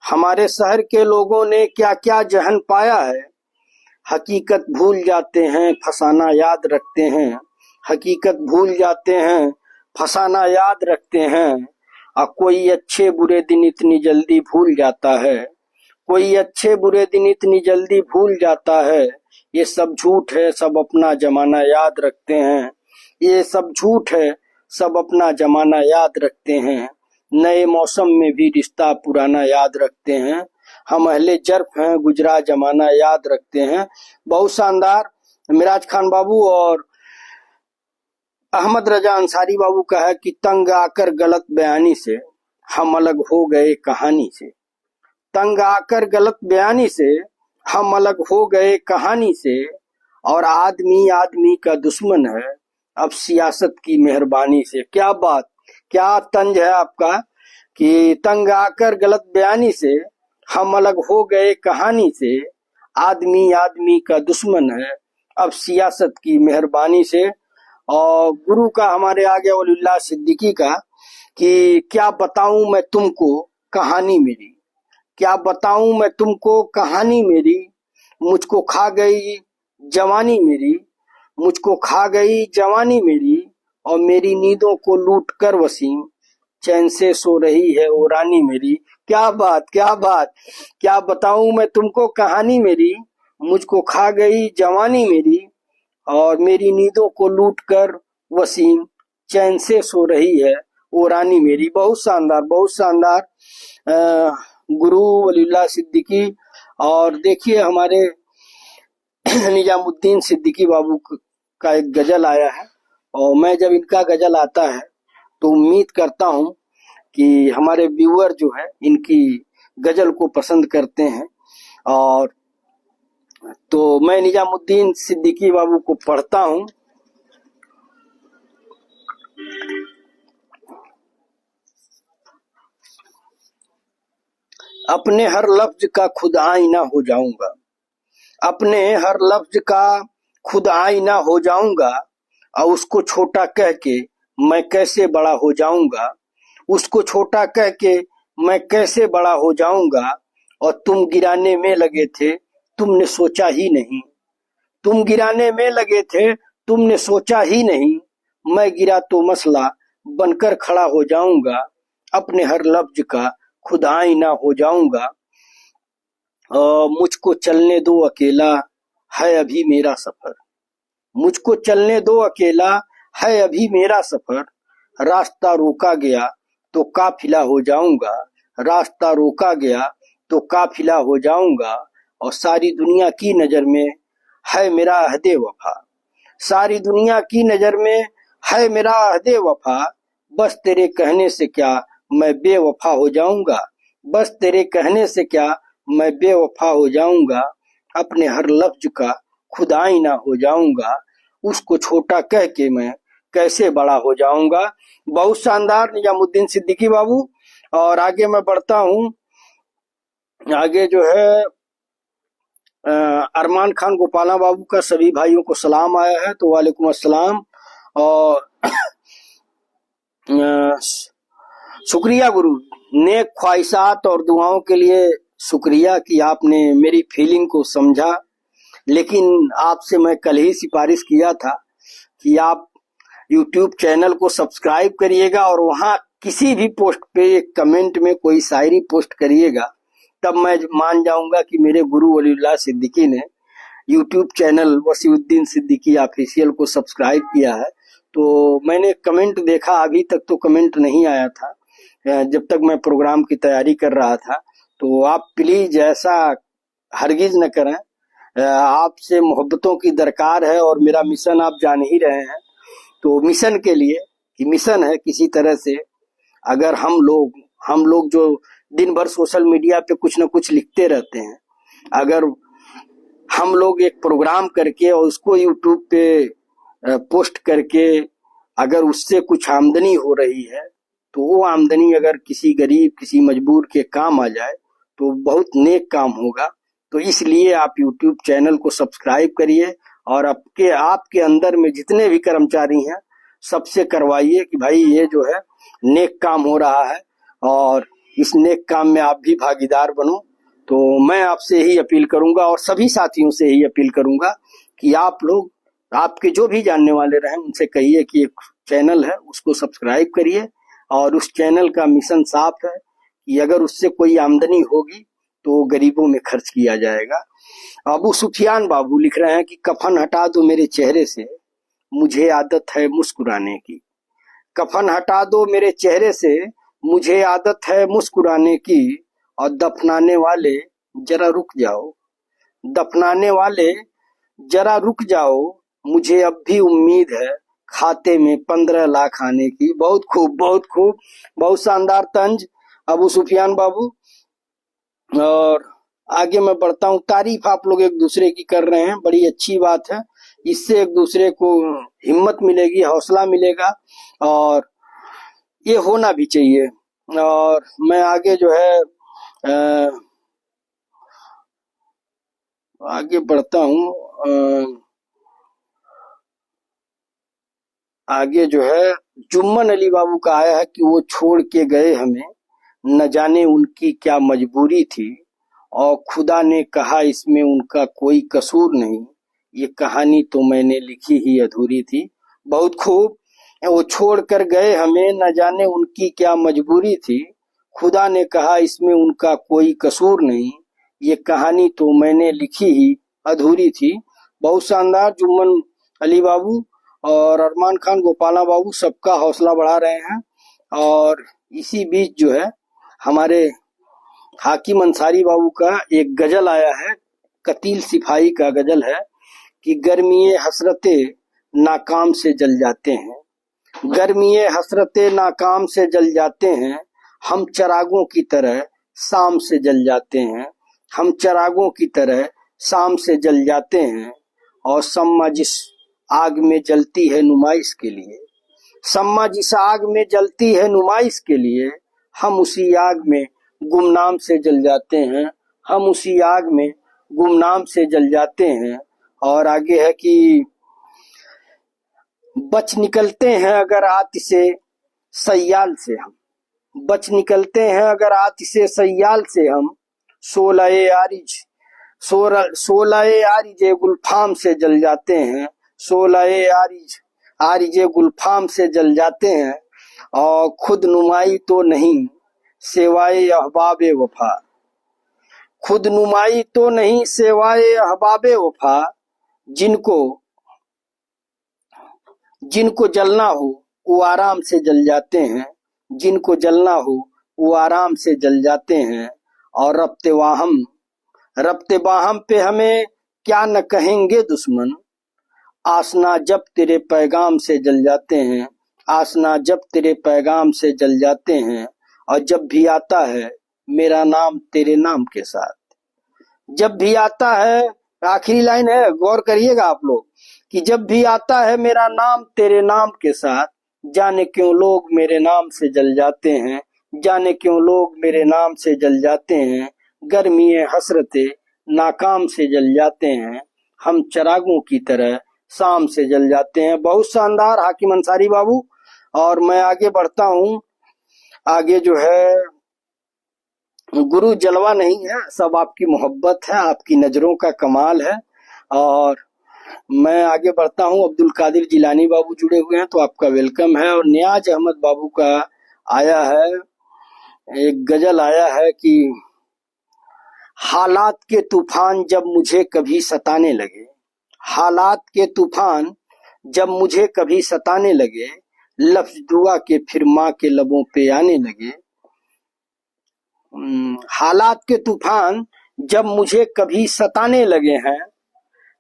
हमारे शहर के लोगों ने क्या क्या जहन पाया है, हकीकत भूल जाते हैं फसाना याद रखते हैं, हकीकत भूल जाते हैं फसाना याद रखते हैं, और कोई अच्छे बुरे दिन इतनी जल्दी भूल जाता है, कोई अच्छे बुरे दिन इतनी जल्दी भूल जाता है, ये सब झूठ है सब अपना जमाना याद रखते हैं, ये सब झूठ है सब अपना जमाना याद रखते हैं, नए मौसम में भी रिश्ता पुराना याद रखते हैं, हम अहले जर्फ हैं गुजरा जमाना याद रखते हैं। बहुत शानदार मिराज खान बाबू। और अहमद रजा अंसारी बाबू का है कि तंग आकर गलत बयानी से हम अलग हो गए कहानी से, तंग आकर गलत बयानी से हम अलग हो गए कहानी से, और आदमी आदमी का दुश्मन है अब सियासत की मेहरबानी से। क्या बात, क्या तंज है आपका कि तंग आकर गलत बयानी से हम अलग हो गए कहानी से, आदमी आदमी का दुश्मन है अब सियासत की मेहरबानी से। और गुरु का हमारे आगे वलीउल्लाह सिद्दीकी का कि क्या बताऊं मैं तुमको कहानी मेरी, क्या बताऊं मैं तुमको कहानी मेरी, मुझको खा गई जवानी मेरी, मुझको खा गई जवानी मेरी, और मेरी नींदों को लूट कर वसीम चैन से सो रही है ओ रानी मेरी। क्या बात, क्या बात, क्या बताऊं मैं तुमको कहानी मेरी, मुझको खा गई जवानी मेरी, और मेरी नींदों को लूट कर वसीम चैन से सो रही है वो रानी मेरी। बहुत शानदार, बहुत शानदार गुरु वलीउल्लाह सिद्दीकी। और देखिए हमारे निजामुद्दीन सिद्दीकी बाबू का एक गजल आया है, और मैं जब इनका गजल आता है तो उम्मीद करता हूँ कि हमारे व्यूअर जो है इनकी गजल को पसंद करते हैं। और तो मैं निजामुद्दीन सिद्दीकी बाबू को पढ़ता हूँ। अपने हर लफ्ज का खुद आईना हो जाऊंगा, अपने हर लफ्ज का खुद आईना हो जाऊंगा, और उसको छोटा कह के मैं कैसे बड़ा हो जाऊंगा, उसको छोटा कह के मैं कैसे बड़ा हो जाऊंगा, और तुम गिराने में लगे थे तुमने सोचा ही नहीं, तुम गिराने में लगे थे तुमने सोचा ही नहीं, मैं गिरा तो मसला बनकर खड़ा हो जाऊंगा, अपने हर लफ्ज का खुद आईना हो जाऊंगा, मुझको चलने दो अकेला है अभी मेरा सफर, मुझको चलने दो अकेला है अभी मेरा सफर, रास्ता रोका गया तो काफिला हो जाऊंगा, रास्ता रोका गया तो काफिला हो जाऊंगा, और सारी दुनिया की नजर में है मेरा अहदे वफा, सारी दुनिया की नजर में है मेरा अहदे वफा, बस तेरे कहने से क्या मैं बेवफा हो जाऊंगा, बस तेरे कहने से क्या मैं बेवफा हो जाऊंगा, अपने हर लफ्ज का खुदा ही ना हो जाऊंगा, उसको छोटा कह के मैं कैसे बड़ा हो जाऊंगा। बहुत शानदार निजामुद्दीन सिद्दीकी बाबू। और आगे मैं बढ़ता हूँ। आगे जो है अरमान खान गोपाला बाबू का सभी भाइयों को सलाम आया है, तो वालेकुम अस्सलाम। और शुक्रिया गुरु, नेक ख्वाहिशात और दुआओं के लिए शुक्रिया कि आपने मेरी फीलिंग को समझा। लेकिन आपसे मैं कल ही सिफारिश किया था कि आप यूट्यूब चैनल को सब्सक्राइब करिएगा और वहाँ किसी भी पोस्ट पे एक कमेंट में कोई शायरी पोस्ट करिएगा, तब मैं मान जाऊंगा कि मेरे गुरु वलीउल्लाह सिद्दीकी ने YouTube channel Wasiuddin Siddiqui official को सब्सक्राइब किया है। तो मैंने कमेंट देखा, अभी तक तो कमेंट नहीं आया था जब तक मैं प्रोग्राम की तैयारी कर रहा था। तो आप प्लीज ऐसा हरगिज न करें, आपसे मोहब्बतों की दरकार है और मेरा मिशन आप जान ही रहे हैं। तो मिशन के लिए कि मिशन है किसी तरह से, अगर हम लोग जो दिन भर सोशल मीडिया पे कुछ न कुछ लिखते रहते हैं, अगर हम लोग एक प्रोग्राम करके और उसको यूट्यूब पे पोस्ट करके अगर उससे कुछ आमदनी हो रही है, तो वो आमदनी अगर किसी गरीब किसी मजबूर के काम आ जाए तो बहुत नेक काम होगा। तो इसलिए आप यूट्यूब चैनल को सब्सक्राइब करिए और आपके अंदर में जितने भी कर्मचारी हैं सबसे करवाइए कि भाई ये जो है नेक काम हो रहा है और इस नेक काम में आप भी भागीदार बनो। तो मैं आपसे ही अपील करूंगा और सभी साथियों से ही अपील करूंगा कि आप लोग, आपके जो भी जानने वाले रहें, उनसे कहिए कि एक चैनल है उसको सब्सक्राइब करिए और उस चैनल का मिशन साफ है कि अगर उससे कोई आमदनी होगी तो गरीबों में खर्च किया जाएगा। अबू सुफियान बाबू लिख रहे हैं कि कफन हटा दो मेरे चेहरे से, मुझे आदत है मुस्कुराने की। कफन हटा दो मेरे चेहरे से, मुझे आदत है मुस्कुराने की। और दफनाने वाले जरा रुक जाओ, दफनाने वाले जरा रुक जाओ, मुझे अब भी उम्मीद है खाते में 15 लाख आने की। बहुत खूब, बहुत खूब, बहुत शानदार तंज अबू सुफियान बाबू। और आगे मैं बढ़ता हूँ। तारीफ आप लोग एक दूसरे की कर रहे हैं, बड़ी अच्छी बात है। इससे एक दूसरे को हिम्मत मिलेगी, हौसला मिलेगा और ये होना भी चाहिए। और मैं आगे जो है आगे बढ़ता हूँ। आगे जो है जुम्मन अली बाबू का आया है कि वो छोड़ के गए हमें, न जाने उनकी क्या मजबूरी थी और खुदा ने कहा इसमें उनका कोई कसूर नहीं, ये कहानी तो मैंने लिखी ही अधूरी थी। बहुत खूब। वो छोड़ कर गए हमें, न जाने उनकी क्या मजबूरी थी, खुदा ने कहा इसमें उनका कोई कसूर नहीं, ये कहानी तो मैंने लिखी ही अधूरी थी। बहुत शानदार जुम्मन अली बाबू और अरमान खान गोपाला बाबू सबका हौसला बढ़ा रहे हैं। और इसी बीच जो है हमारे हाकिम अंसारी बाबू का एक गजल आया है, कतील सिपाही का गजल है कि गर्मिये हसरते नाकाम से जल जाते हैं, गर्मिये हसरते नाकाम से जल जाते हैं, हम चरागों की तरह शाम से जल जाते हैं, हम चरागों की तरह शाम से जल जाते हैं। और सम्मा जिस आग में जलती है नुमाइश के लिए, सम्मा जिस आग में जलती है नुमाइश के लिए, हम उसी आग में गुमनाम से जल जाते हैं, हम उसी आग में गुमनाम से जल जाते हैं। और आगे है कि बच निकलते हैं अगर आतिशे सयाल से हम, बच निकलते हैं अगर आतिशे सयाल से हम, सोलह आरिज सोलह आरिजे गुलफाम से जल जाते हैं, सोलह आरिजे गुलफाम से जल जाते हैं। और खुद नुमाई तो नहीं सेवाए अहबाबे वफा, खुद नुमाई तो नहीं सेवाए अहबाबे वफा, जिनको जिनको जलना हो वो आराम से जल जाते हैं, जिनको जलना हो वो आराम से जल जाते हैं। और रब्ते बाहम पे हमें क्या न कहेंगे दुश्मन, आसना जब तेरे पैगाम से जल जाते हैं, आसना जब तेरे पैगाम से जल जाते हैं, और जब भी आता है मेरा नाम तेरे नाम के साथ। जब भी आता है, आखिरी लाइन है, गौर करिएगा आप लोग, कि जब भी आता है मेरा नाम तेरे नाम के साथ, जाने क्यों लोग मेरे नाम से जल जाते हैं, जाने क्यों लोग मेरे नाम से जल जाते हैं, गर्मी हसरते नाकाम से जल जाते हैं, हम चरागों की तरह शाम से जल जाते हैं। बहुत शानदार हाकिम अंसारी बाबू। और मैं आगे बढ़ता हूँ। आगे जो है, गुरु जलवा नहीं है, सब आपकी मोहब्बत है, आपकी नजरों का कमाल है। और मैं आगे बढ़ता हूँ। अब्दुल कादिर जिलानी बाबू जुड़े हुए हैं, तो आपका वेलकम है। और नियाज अहमद बाबू का आया है, एक गजल आया है कि हालात के तूफान जब मुझे कभी सताने लगे, हालात के तूफान जब मुझे कभी सताने लगे, लफ्ज दुआ के फिर माँ के लबों पे आने लगे। हालात के तूफान जब मुझे कभी सताने लगे हैं,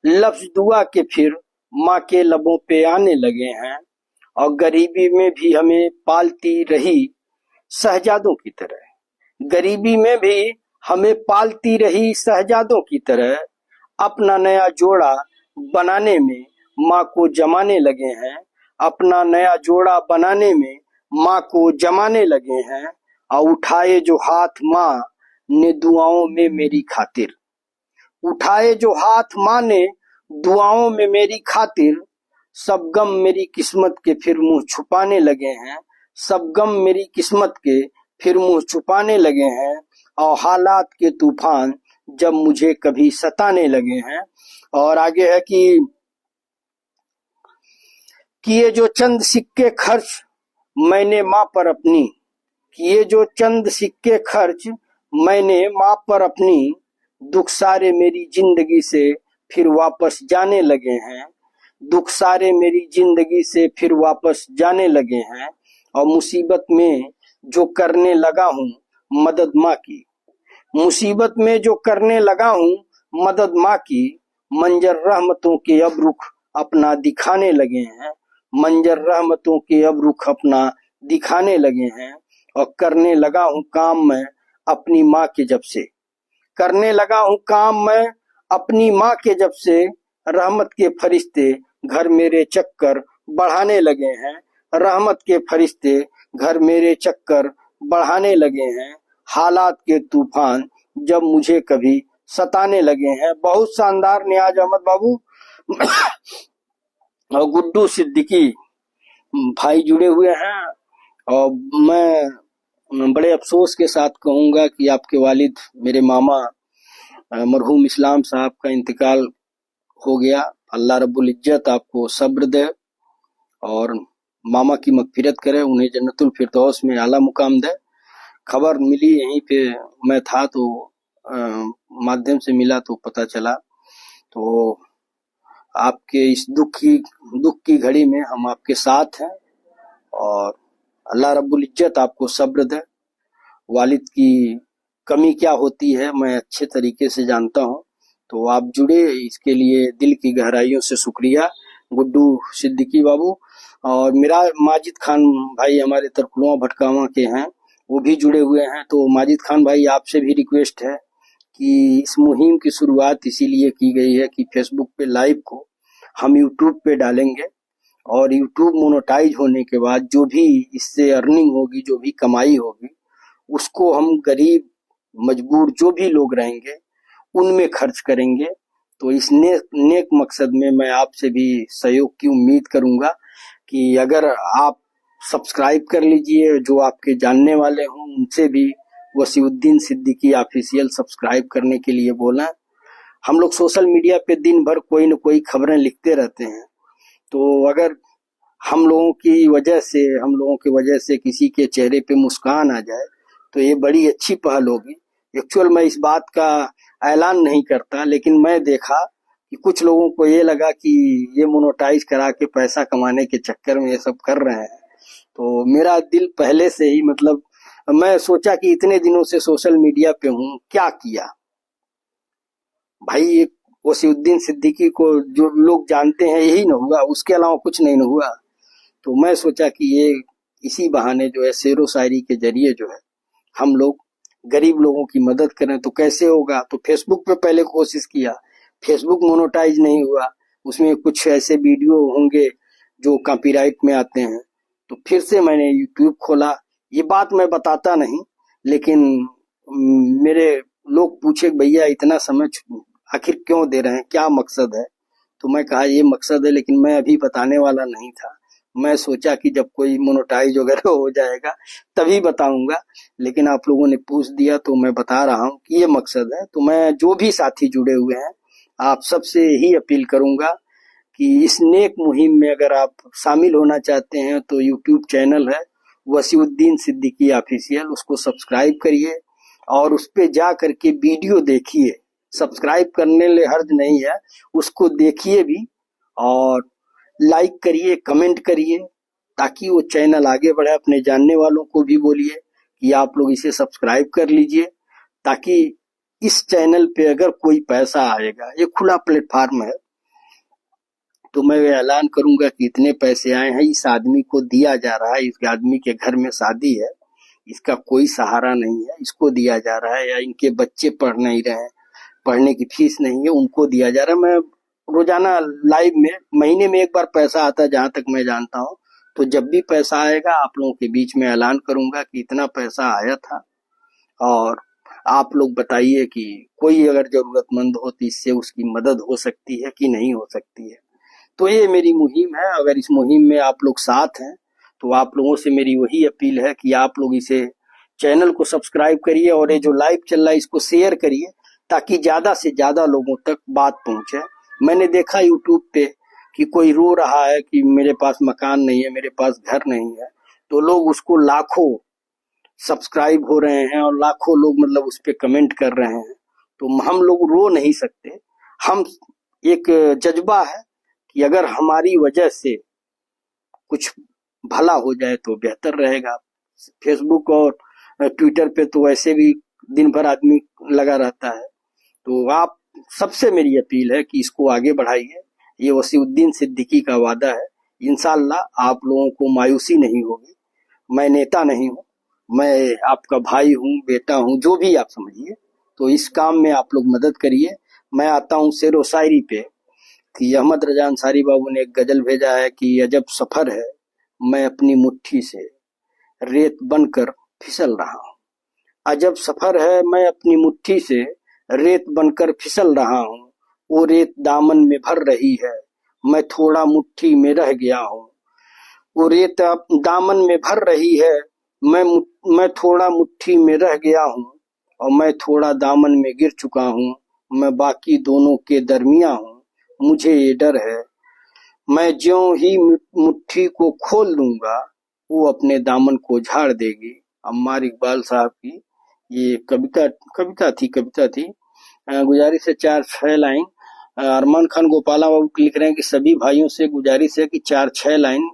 लफ्ज दुआ के फिर माँ के लबों पे आने लगे हैं। और गरीबी में भी हमें पालती रही शहजादों की तरह, गरीबी में भी हमें पालती रही शहजादों की तरह, अपना नया जोड़ा बनाने में माँ को जमाने लगे हैं, अपना नया जोड़ा बनाने में माँ को जमाने लगे हैं। और उठाए जो हाथ माँ ने दुआओं में मेरी खातिर, उठाए जो हाथ माँ ने दुआओं में मेरी खातिर, सब गम मेरी किस्मत के फिर मुंह छुपाने लगे हैं, सब गम मेरी किस्मत के फिर मुंह छुपाने लगे हैं। और हालात के तूफान जब मुझे कभी सताने लगे हैं। और आगे है कि किए जो चंद सिक्के खर्च मैंने माँ पर अपनी, किए जो चंद सिक्के खर्च मैंने माँ पर अपनी, दुख सारे मेरी जिंदगी से फिर वापस जाने लगे हैं, दुख सारे मेरी जिंदगी से फिर वापस जाने लगे हैं। और मुसीबत में जो करने लगा हूँ मदद माँ की, मुसीबत में जो करने लगा हूँ मदद माँ की, मंजर रहमतों के अब रुख अपना दिखाने लगे हैं, मंजर रहमतों के अब रुख अपना दिखाने लगे हैं। और करने लगा हूँ काम मैं अपनी माँ के जब से, करने लगा हूँ काम मैं अपनी माँ के जब से, रहमत के फरिश्ते घर मेरे चक्कर बढ़ाने लगे हैं, रहमत के फरिश्ते घर मेरे चक्कर बढ़ाने लगे हैं। हालात के तूफान जब मुझे कभी सताने लगे हैं। बहुत शानदार नियाज अहमद बाबू। और गुड्डू सिद्दीकी भाई जुड़े हुए हैं। और मैं बड़े अफसोस के साथ कहूंगा कि आपके वालिद मेरे मामा मरहूम इस्लाम साहब का इंतकाल हो गया। अल्लाह रब्बुल इज्जत आपको सब्र दे और मामा की मगफिरत करे, उन्हें जन्नतुल फिरदौस में आला मुकाम दे। खबर मिली यहीं पे, मैं था तो माध्यम से मिला तो पता चला। तो आपके इस दुख की घड़ी में हम आपके साथ हैं और अल्लाह रब्बुल इज्जत आपको सब्र दे। वालिद की कमी क्या होती है मैं अच्छे तरीके से जानता हूँ। तो आप जुड़े, इसके लिए दिल की गहराइयों से शुक्रिया गुड्डू सिद्दीकी बाबू। और मेरा माजिद खान भाई हमारे तरकुलवा भटकावा के हैं, वो भी जुड़े हुए हैं। तो माजिद खान भाई आपसे भी रिक्वेस्ट है कि इस मुहिम की शुरुआत इसीलिए की गई है कि फेसबुक पे लाइव को हम यूट्यूब पे डालेंगे और यूट्यूब मोनेटाइज होने के बाद जो भी इससे अर्निंग होगी, जो भी कमाई होगी, उसको हम गरीब मजबूर जो भी लोग रहेंगे उनमें खर्च करेंगे। तो इस नेक मकसद में मैं आपसे भी सहयोग की उम्मीद करूंगा कि अगर आप सब्सक्राइब कर लीजिए, जो आपके जानने वाले हों उनसे भी वसीउद्दीन सिद्दीकी ऑफिशियल सब्सक्राइब करने के लिए बोला। हम लोग सोशल मीडिया पे दिन भर कोई न कोई खबरें लिखते रहते हैं, तो अगर हम लोगों की वजह से किसी के चेहरे पे मुस्कान आ जाए तो ये बड़ी अच्छी पहल होगी। एक्चुअल मैं इस बात का ऐलान नहीं करता, लेकिन मैं देखा कि कुछ लोगों को ये लगा कि ये मोनेटाइज करा के पैसा कमाने के चक्कर में ये सब कर रहे हैं। तो मेरा दिल पहले से ही मतलब मैं सोचा कि इतने दिनों से सोशल मीडिया पे हूँ, क्या किया भाई। एक वसीउद्दीन सिद्दीकी को जो लोग जानते हैं यही न हुआ, उसके अलावा कुछ नहीं न हुआ। तो मैं सोचा कि ये इसी बहाने जो है शेरो शायरी के जरिए जो है हम लोग गरीब लोगों की मदद करें। तो कैसे होगा, तो फेसबुक पे पहले कोशिश किया, फेसबुक मोनेटाइज नहीं हुआ, उसमें कुछ ऐसे वीडियो होंगे जो कॉपीराइट में आते हैं। तो फिर से मैंने यूट्यूब खोला। ये बात मैं बताता नहीं, लेकिन मेरे लोग पूछे भैया इतना समय आखिर क्यों दे रहे हैं, क्या मकसद है। तो मैं कहा ये मकसद है, लेकिन मैं अभी बताने वाला नहीं था। मैं सोचा कि जब कोई मोनेटाइज वगैरह हो जाएगा तभी बताऊंगा, लेकिन आप लोगों ने पूछ दिया तो मैं बता रहा हूँ कि ये मकसद है। तो मैं जो भी साथी जुड़े हुए हैं आप सबसे ही अपील करूंगा कि इस नेक मुहिम में अगर आप शामिल होना चाहते हैं तो यूट्यूब चैनल है वसीउद्दीन सिद्दीकी ऑफिशियल, उसको सब्सक्राइब करिए और उस पे जा करके वीडियो देखिए। सब्सक्राइब करने ले हर्ज नहीं है, उसको देखिए भी और लाइक करिए, कमेंट करिए, ताकि वो चैनल आगे बढ़े। अपने जानने वालों को भी बोलिए कि आप लोग इसे सब्सक्राइब कर लीजिए, ताकि इस चैनल पे अगर कोई पैसा आएगा, ये खुला प्लेटफार्म है, तो मैं ऐलान करूंगा कि इतने पैसे आए हैं, इस आदमी को दिया जा रहा है, इस आदमी के घर में शादी है, इसका कोई सहारा नहीं है, इसको दिया जा रहा है, या इनके बच्चे पढ़ नहीं रहे हैं, पढ़ने की फीस नहीं है, उनको दिया जा रहा है। मैं रोजाना लाइव में महीने में एक बार पैसा आता है जहां तक मैं जानता हूँ। तो जब भी पैसा आएगा आप लोगों के बीच में ऐलान करूंगा कि इतना पैसा आया था, और आप लोग बताइए कि कोई अगर जरूरतमंद हो तो इससे उसकी मदद हो सकती है कि नहीं हो सकती है। तो ये मेरी मुहिम है। अगर इस मुहिम में आप लोग साथ हैं तो आप लोगों से मेरी वही अपील है कि आप लोग इसे चैनल को सब्सक्राइब करिए और ये जो लाइव चल रहा है इसको शेयर करिए, ताकि ज्यादा से ज्यादा लोगों तक बात पहुंचे। मैंने देखा यूट्यूब पे कि कोई रो रहा है कि मेरे पास मकान नहीं है, मेरे पास घर नहीं है, तो लोग उसको लाखों सब्सक्राइब हो रहे हैं और लाखों लोग मतलब उस पे कमेंट कर रहे हैं। तो हम लोग रो नहीं सकते। हम एक जज्बा है कि अगर हमारी वजह से कुछ भला हो जाए तो बेहतर रहेगा। फेसबुक और ट्विटर पे तो वैसे भी दिन भर आदमी लगा रहता है। तो आप सबसे मेरी अपील है कि इसको आगे बढ़ाइए। ये वसीउद्दीन सिद्दीकी का वादा है, इंशाअल्लाह आप लोगों को मायूसी नहीं होगी। मैं नेता नहीं हूँ, मैं आपका भाई हूँ, बेटा हूँ, जो भी आप समझिए। तो इस काम में आप लोग मदद करिए। मैं आता हूँ शेरो शायरी पे कि अहमद रजा अंसारी बाबू ने एक गजल भेजा है कि अजब सफर है, मैं अपनी मुट्ठी से रेत बनकर फिसल रहा हूँ। अजब सफर है, मैं अपनी मुट्ठी से रेत बनकर फिसल रहा हूँ। वो रेत दामन में भर रही है, मैं थोड़ा मुट्ठी में रह गया हूँ। वो रेत दामन में भर रही है, मैं थोड़ा मुट्ठी में रह गया हूँ, और मैं थोड़ा दामन में गिर चुका हूँ। मैं बाकी दोनों के दरमिया हूँ, मुझे ये डर है मैं ज्यों ही मुट्ठी को खोल दूंगा वो अपने दामन को झाड़ देगी। अम्मार इकबाल साहब की ये कविता थी। गुजारिश है 4-6 लाइन। अरमान खान गोपाला बाबू लिख रहे हैं कि सभी भाइयों से गुजारिश है कि 4-6 लाइन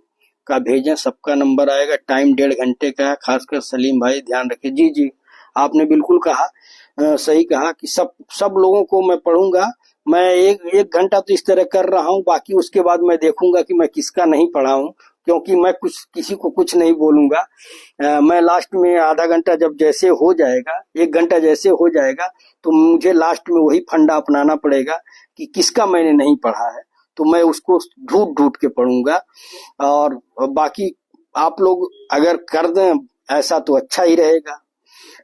का भेजें, सबका नंबर आएगा। टाइम 1.5 घंटे का है, खासकर सलीम भाई ध्यान रखिए। जी जी, आपने बिल्कुल कहा, सही कहा कि सब लोगों को मैं पढ़ूंगा। मैं एक घंटा तो इस तरह कर रहा हूँ, बाकी उसके बाद मैं देखूंगा कि मैं किसका नहीं पढ़ा हूँ, क्योंकि मैं किसी को कुछ नहीं बोलूंगा। मैं लास्ट में आधा घंटा जब जैसे हो जाएगा, 1 घंटा जैसे हो जाएगा, तो मुझे लास्ट में वही फंडा अपनाना पड़ेगा कि किसका मैंने नहीं पढ़ा है, तो मैं उसको ढूंढ ढूंढ के पढ़ूंगा। और बाकी आप लोग अगर कर दें ऐसा तो अच्छा ही रहेगा।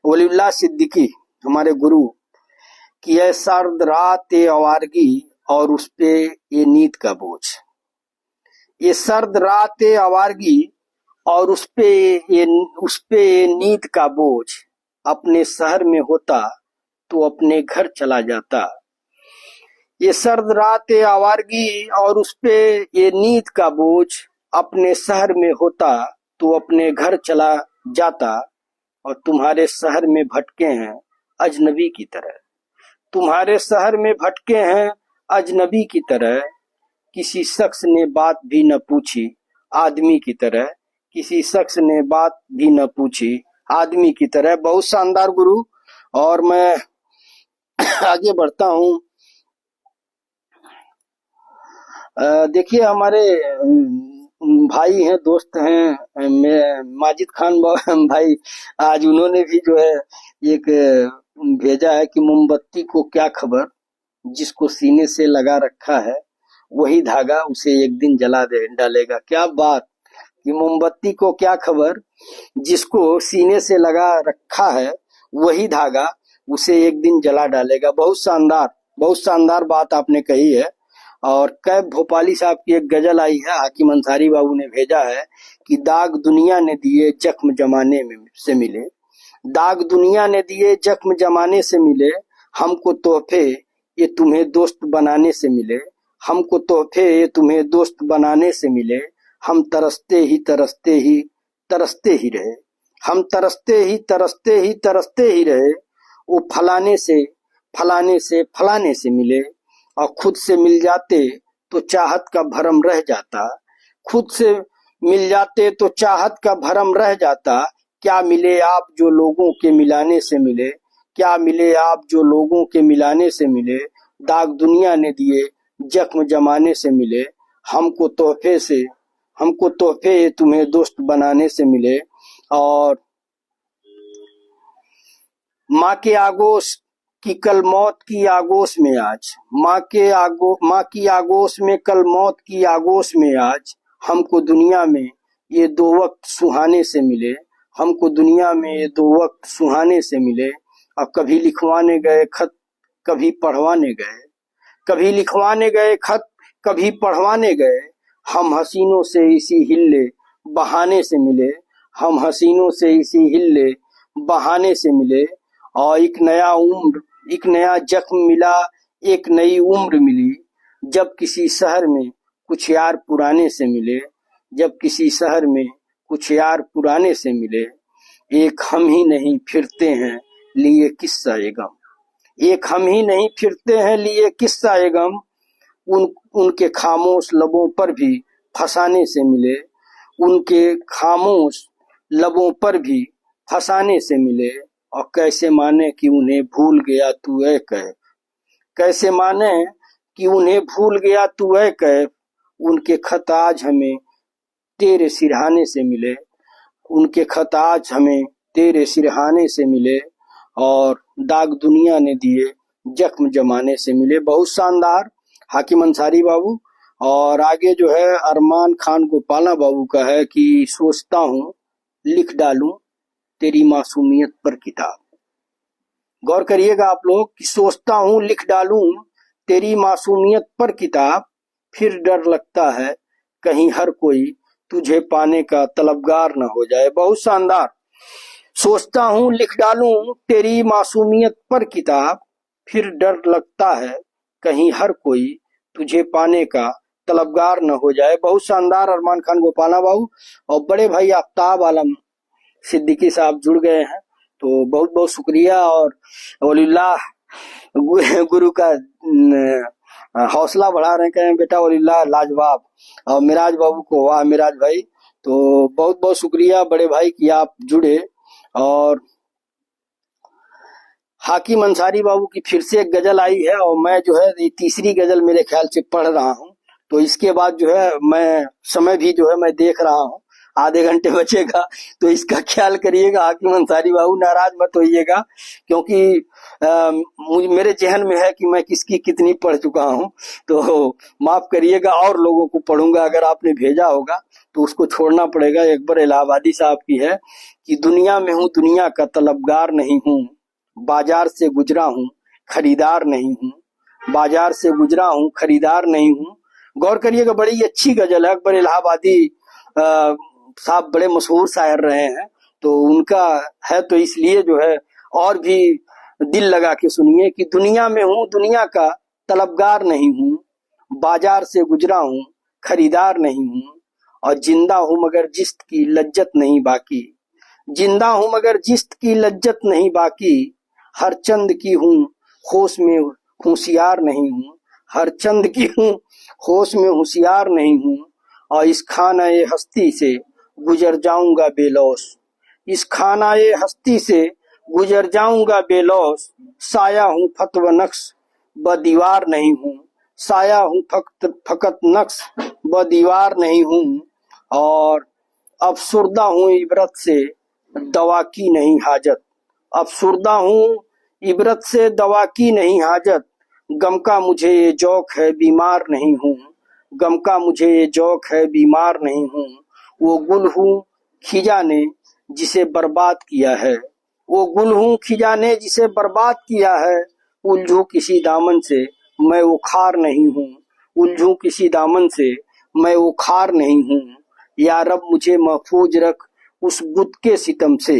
वलीउल्लाह सिद्दीकी हमारे गुरु कि यह सर्द रात आवारगी और उस पे ये नींद का बोझ। ये सर्द रात आवारगी और उस पे ये नींद का बोझ। अपने शहर में होता तो अपने घर चला जाता। ये सर्द रात आवारगी और उस पे ये नींद का बोझ। अपने शहर में होता तो अपने घर चला जाता। और तुम्हारे शहर में भटके हैं अजनबी की तरह। तुम्हारे शहर में भटके हैं अजनबी की तरह। किसी शख्स ने बात भी न पूछी आदमी की तरह। किसी शख्स ने बात भी न पूछी आदमी की तरह। बहुत शानदार गुरु। और मैं आगे बढ़ता हूँ। देखिए हमारे भाई हैं, दोस्त हैं, माजिद खान भाई, आज उन्होंने भी जो है एक भेजा है कि मोमबत्ती को क्या खबर, जिसको सीने से लगा रखा है वही धागा उसे एक दिन जला दे डालेगा। क्या बात, कि मोमबत्ती को क्या खबर, जिसको सीने से लगा रखा है वही धागा उसे एक दिन जला डालेगा। बहुत शानदार बात आपने कही है। और कैब भोपाली साहब की एक गजल आई है, हाकिम अंसारी बाबू ने भेजा है कि दाग दुनिया ने दिए जख्म जमाने में से मिले, दाग दुनिया ने दिए जख्म जमाने से मिले, हमको तोहफे ये तुम्हें दोस्त बनाने से मिले, हमको तोहफे ये तुम्हें दोस्त बनाने से मिले, हम तरसते ही तरसते ही तरसते ही रहे, हम तरसते ही तरसते ही तरसते ही रहे, वो फलाने से मिले, और खुद से मिल जाते तो चाहत का भरम रह जाता, खुद से मिल जाते तो चाहत का भरम रह जाता, क्या मिले आप जो लोगों के मिलाने से मिले, क्या मिले आप जो लोगों के मिलाने से मिले, दाग दुनिया ने दिए जख्म जमाने से मिले, हमको तोहफे तुम्हें दोस्त बनाने से मिले। और माँ के आगोश की कल मौत की आगोश में आज, माँ की आगोश में कल मौत की आगोश में आज, हमको दुनिया में ये दो वक्त सुहाने से मिले, हमको दुनिया में ये दो वक्त सुहाने से मिले। अब कभी लिखवाने गए खत कभी पढ़वाने गए, कभी लिखवाने गए खत कभी पढ़वाने गए, हम हसीनों से इसी हिल्ले बहाने से मिले, हम हसीनों से इसी हिल्ले बहाने से मिले। और एक नया जख्म मिला, एक नई उम्र मिली, जब किसी शहर में कुछ यार पुराने से मिले, जब किसी शहर में कुछ यार पुराने से मिले, एक हम ही नहीं फिरते हैं लिए किस्सा ए गम, एक हम ही नहीं फिरते हैं लिए किस्सा ए गम, उनके खामोश लबों पर भी फसाने से मिले, उनके खामोश लबों पर भी फसाने से मिले। और कैसे माने कि उन्हें भूल गया तू ऐ कैफ, कैसे माने कि उन्हें भूल गया तू ऐ कैफ, उनके खत आज हमें तेरे सिरहाने से मिले, उनके खत आज हमें तेरे सिरहाने से मिले, और दाग दुनिया ने दिए जख्म जमाने से मिले। बहुत शानदार हाकिम अंसारी बाबू। और आगे जो है अरमान खान गोपाला बाबू का है कि सोचता हूँ लिख डालूं तेरी मासूमियत पर किताब। गौर करिएगा आप लोग कि सोचता हूँ लिख डालूं तेरी मासूमियत पर किताब, फिर डर लगता है कहीं हर कोई तुझे पाने का तलबगार न हो जाए। बहुत शानदार। सोचता हूँ लिख डालूं तेरी मासूमियत पर किताब, फिर डर लगता है कहीं हर कोई तुझे पाने का तलबगार न हो जाए। बहुत शानदार अरमान खान गोपाला बाबू। और बड़े भाई आफ्ताब आलम सिद्दीकी साहब जुड़ गए हैं, तो बहुत बहुत शुक्रिया। और वलील्लाह गुरु का हौसला बढ़ा रहे, कहें बेटा वलील्लाह लाजवाब। और मिराज बाबू को वाह मिराज भाई, तो बहुत बहुत शुक्रिया बड़े भाई कि आप जुड़े। और हाकिम अंसारी बाबू की फिर से एक गजल आई है, और मैं जो है ये तीसरी गजल मेरे ख्याल से पढ़ रहा हूँ, तो इसके बाद जो है मैं समय भी जो है मैं देख रहा हूँ, आधे घंटे बचेगा, तो इसका ख्याल करिएगा हाकिम अंसारी बाबू, नाराज मत होइएगा, क्योंकि मेरे जहन में है कि मैं किसकी कितनी पढ़ चुका हूँ, तो माफ करिएगा। और लोगों को पढ़ूंगा, अगर आपने भेजा होगा तो उसको छोड़ना पड़ेगा। अकबर इलाहाबादी साहब की है कि दुनिया में हूँ दुनिया का तलबगार नहीं हूँ, बाजार से गुजरा हूँ खरीदार नहीं हूँ, बाजार से गुजरा हूँ खरीदार नहीं हूँ। गौर करिएगा, बड़ी अच्छी गजल है। अकबर इलाहाबादी साहब बड़े मशहूर शायर रहे हैं, तो उनका है, तो इसलिए जो है और भी दिल लगा के सुनिए कि दुनिया में हूँ दुनिया का तलबगार नहीं हूँ, बाजार से गुजरा हूँ खरीदार नहीं हूँ, और जिंदा हूँ मगर जिस्म की लज्जत नहीं बाकी, जिंदा हूँ मगर जिस्म की लज्जत नहीं बाकी, हर चंद की हूँ होश में होशियार नहीं हूँ, हर चंद की हूँ होश में होशियार नहीं हूँ, और इस खाना-ए हस्ती से गुजर जाऊंगा बेलौस, इस खाना-ए हस्ती से गुजर जाऊंगा बेलौस, साया हूँ फतवा नक्श ब दीवार नहीं हूँ, साया हूँ फकत फकत नक्श व दीवार नहीं हूँ, और अफसुर्दा हूँ इबरत से दवा की नहीं हाजत। अफसुर्दा हूँ इबरत से दवा की नहीं हाजत, गम का मुझे ये जौक है बीमार नहीं हूँ, गम का मुझे ये जौक है बीमार नहीं हूँ। वो गुल हूँ खिजा ने जिसे बर्बाद किया है, वो गुल हूँ खिजा ने जिसे बर्बाद किया है। उलझू किसी दामन से मैं वो खार नहीं हूँ, उलझू किसी दामन से मैं वो खार नहीं हूँ। या रब मुझे महफूज रख उस बुत के सितम से,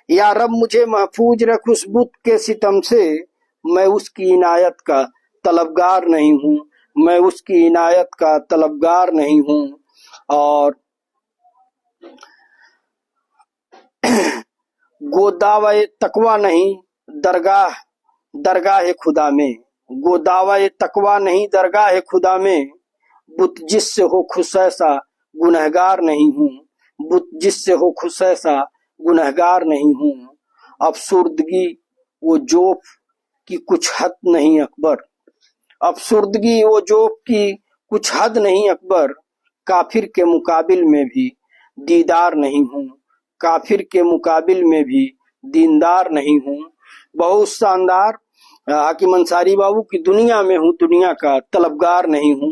या रब मुझे महफूज रख उस बुत के सितम से। मैं उसकी इनायत का तलबगार नहीं हूँ, मैं उसकी इनायत का तलबगार नहीं हूँ। और गोदावा तकवा नहीं दरगाह दरगाह खुदा में, गोदावा तकवा नहीं दरगाह खुदा में। बुत जिससे हो खुश ऐसा गुनहगार नहीं हूँ, बुत जिससे हो खुश ऐसा गुनहगार नहीं हूँ। अफसुर्दगी वो जोफ की कुछ हद नहीं अकबर, अफसुर्दगी वो जोफ की कुछ हद नहीं अकबर। काफिर के मुकाबिल में भी दीदार नहीं हूँ, काफिर के मुकाबिल में भी दीनदार नहीं हूँ। बहुत शानदार हाकिम अंसारी बाबू की दुनिया में हूँ, दुनिया का तलबगार नहीं हूँ,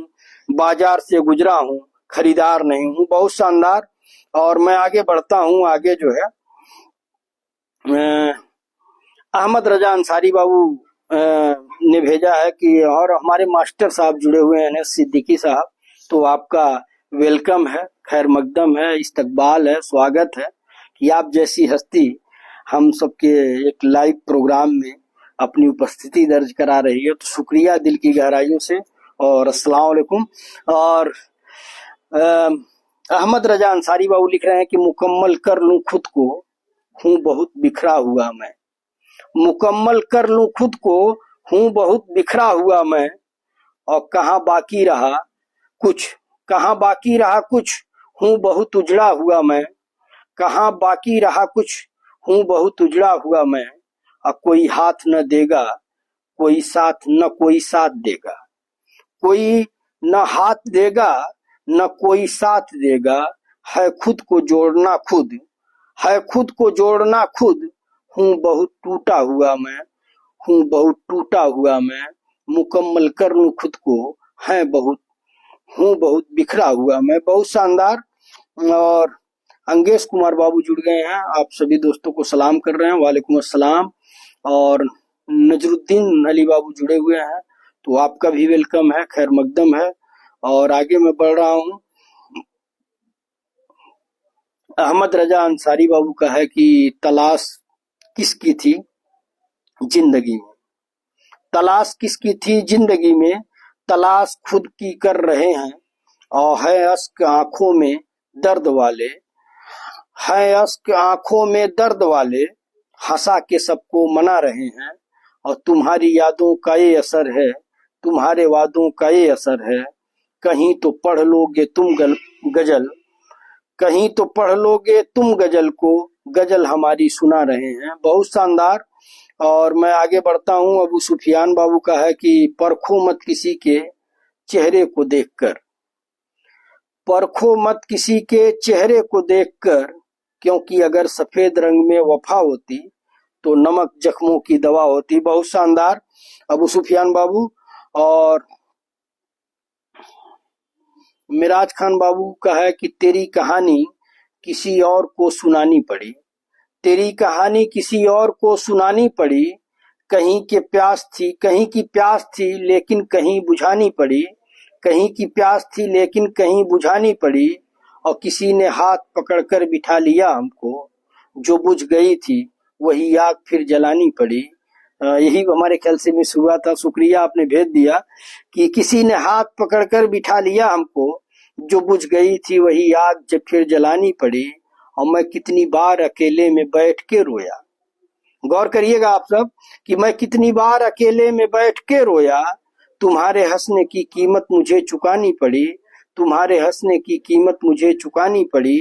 बाजार से गुजरा हूँ खरीदार नहीं हूँ। बहुत शानदार। और मैं आगे बढ़ता हूँ। आगे जो है अहमद रजा अंसारी बाबू ने भेजा है कि और हमारे मास्टर साहब जुड़े हुए हैं सिद्दीकी साहब, तो आपका वेलकम है, खैर मकदम है, इस्तकबाल है, स्वागत है कि आप जैसी हस्ती हम सबके एक लाइव प्रोग्राम में अपनी उपस्थिति दर्ज करा रही है, तो शुक्रिया दिल की गहराइयों से और अस्सलाम वालेकुम। और अहमद रजा अंसारी बाबू लिख रहे हैं कि मुकम्मल कर लूं खुद को हूँ बहुत बिखरा हुआ मैं, मुकम्मल कर लूं खुद को हूँ बहुत बिखरा हुआ मैं। और कहाँ बाकी रहा कुछ, कहाँ बाकी रहा कुछ हूँ बहुत उजड़ा हुआ मैं, कहाँ बाकी रहा कुछ हूँ बहुत उजड़ा हुआ मैं। और कोई हाथ न देगा कोई साथ न कोई साथ देगा, कोई न हाथ देगा न कोई साथ देगा। है खुद को जोड़ना खुद, है खुद को जोड़ना खुद हूँ बहुत टूटा हुआ मैं, हूँ बहुत टूटा हुआ मैं। मुकम्मल कर लूं खुद को है बहुत हूँ बहुत बिखरा हुआ मैं। बहुत शानदार। और अंगेश कुमार बाबू जुड़ गए हैं, आप सभी दोस्तों को सलाम कर रहे हैं, वालेकुम अस्सलाम। और नजरुद्दीन अली बाबू जुड़े हुए हैं, तो आपका भी वेलकम है, खैर मकदम है। और आगे मैं बढ़ रहा हूँ। अहमद रजा अंसारी बाबू का है कि तलाश किसकी थी जिंदगी में, तलाश किसकी थी जिंदगी में, तलाश खुद की कर रहे हैं। और है अश्क आंखों में दर्द वाले, है अश्क आंखों में दर्द वाले, हंसा के सबको मना रहे हैं। और तुम्हारी यादों का ये असर है, तुम्हारे वादों का ये असर है। कहीं तो पढ़ लोगे तुम गजल, कहीं तो पढ़ लोगे तुम गजल को, गजल हमारी सुना रहे हैं। बहुत शानदार। और मैं आगे बढ़ता हूँ। अबू सुफियान बाबू का है कि परखो मत किसी के चेहरे को देखकर, परखो मत किसी के चेहरे को देखकर, क्योंकि अगर सफेद रंग में वफा होती तो नमक जख्मों की दवा होती। बहुत शानदार अबू सुफियान बाबू। और मिराज खान बाबू का है कि तेरी कहानी किसी और को सुनानी पड़ी, तेरी कहानी किसी और को सुनानी पड़ी। कहीं के प्यास थी, कहीं की प्यास थी लेकिन कहीं बुझानी पड़ी, कहीं की प्यास थी लेकिन कहीं बुझानी पड़ी। और किसी ने हाथ पकड़कर बिठा लिया हमको, जो बुझ गई थी वही आग फिर जलानी पड़ी। यही हमारे ख्याल से मिस हुआ था, शुक्रिया आपने भेज दिया कि किसी ने हाथ पकड़कर बिठा लिया हमको, जो बुझ गई थी वही आग जब फिर जलानी पड़ी। और मैं कितनी बार अकेले में बैठ के रोया, गौर करिएगा आप सब कि मैं कितनी बार अकेले में बैठ के रोया। तुम्हारे हंसने की कीमत मुझे चुकानी पड़ी, तुम्हारे हंसने की कीमत मुझे चुकानी पड़ी।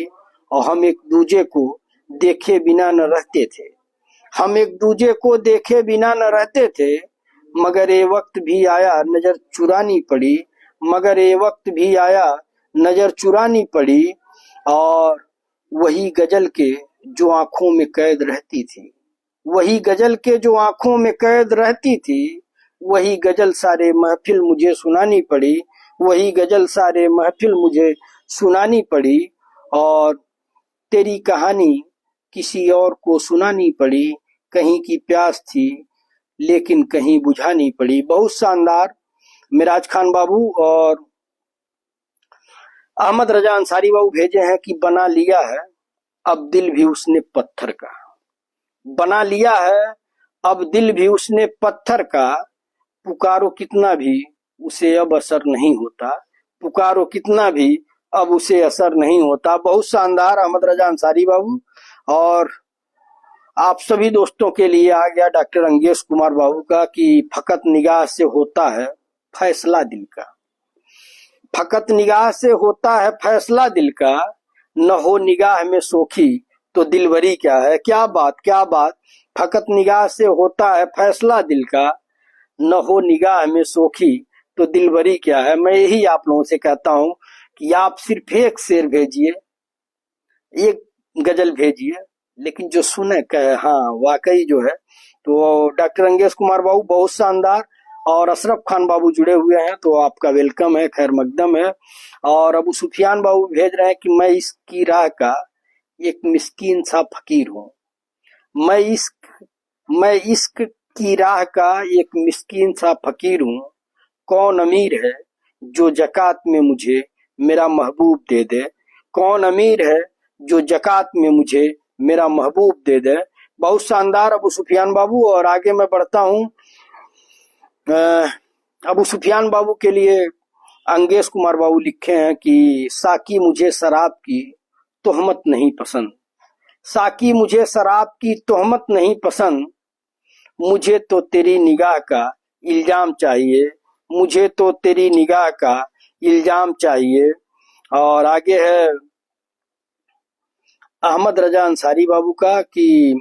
और हम एक दूजे को देखे बिना न रहते थे, हम एक दूजे को देखे बिना न रहते थे। मगर ये वक्त भी आया नजर चुरानी पड़ी, मगर ये वक्त भी आया नजर चुरानी पड़ी। और वही गजल के जो आंखों में कैद रहती थी, वही गजल के जो आंखों में कैद रहती थी, वही गजल सारे महफिल मुझे सुनानी पड़ी, वही गजल सारे महफिल मुझे सुनानी पड़ी। और तेरी कहानी किसी और को सुनानी पड़ी, कहीं की प्यास थी लेकिन कहीं बुझानी पड़ी। बहुत शानदार मिराज खान बाबू और अहमद रजा अंसारी बाबू भेजे हैं कि बना लिया है अब दिल भी उसने पत्थर का, बना लिया है अब दिल भी उसने पत्थर का, पुकारो कितना भी उसे अब असर नहीं होता, पुकारो कितना भी अब उसे असर नहीं होता। बहुत शानदार अहमद रजा अंसारी बाबू। और आप सभी दोस्तों के लिए आ गया डॉक्टर अंगेश कुमार बाबू का कि फकत निगाह से होता है फैसला दिल का, फकत निगाह से होता है फैसला दिल का, न हो निगाह में सोखी तो दिलबरी क्या है। क्या बात, क्या बात। फकत निगाह से होता है फैसला दिल का, न हो निगाह में सोखी तो दिलबरी क्या है। मैं यही आप लोगों से कहता हूं कि आप सिर्फ एक शेर भेजिए, एक गजल भेजिए, लेकिन जो सुने कहे हाँ वाकई जो है। तो डॉक्टर अंगेश कुमार बाबू बहुत शानदार। और अशरफ खान बाबू जुड़े हुए हैं तो आपका वेलकम है, खैर मकदम है। और अबू सुफियान बाबू भेज रहे हैं कि मैं इसकी राह का एक मिस्कीन सा फकीर हूँ, मैं इश्क की राह का एक मिस्कीन सा फकीर हूँ। कौन अमीर है जो जकात में मुझे मेरा महबूब दे दे, कौन अमीर है जो जकात में मुझे मेरा महबूब दे दे। बहुत शानदार अबू सुफियान बाबू। और आगे मैं बढ़ता हूँ। अबू सुफियान बाबू के लिए अंगेश कुमार बाबू लिखे हैं कि साकी मुझे शराब की तोहमत नहीं पसंद, साकी मुझे शराब की तोहमत नहीं पसंद, मुझे तो तेरी निगाह का इल्जाम चाहिए, मुझे तो तेरी निगाह का इल्जाम चाहिए। और आगे है अहमद रजा अंसारी बाबू का कि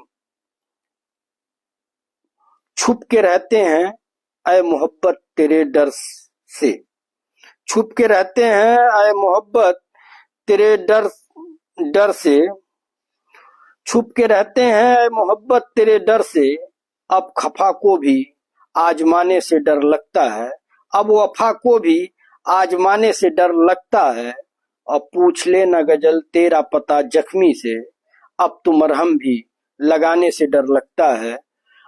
छुप के रहते हैं ऐ मोहब्बत तेरे डर से, छुप के रहते हैं ऐ मोहब्बत तेरे डर डर से, छुप के रहते हैं ऐ मोहब्बत तेरे डर से, अब खफा को भी आजमाने से डर लगता है, अब वफा को भी आजमाने से डर लगता है। अब पूछ लेना गजल तेरा पता जख्मी से, अब तो मरहम भी लगाने से डर लगता है,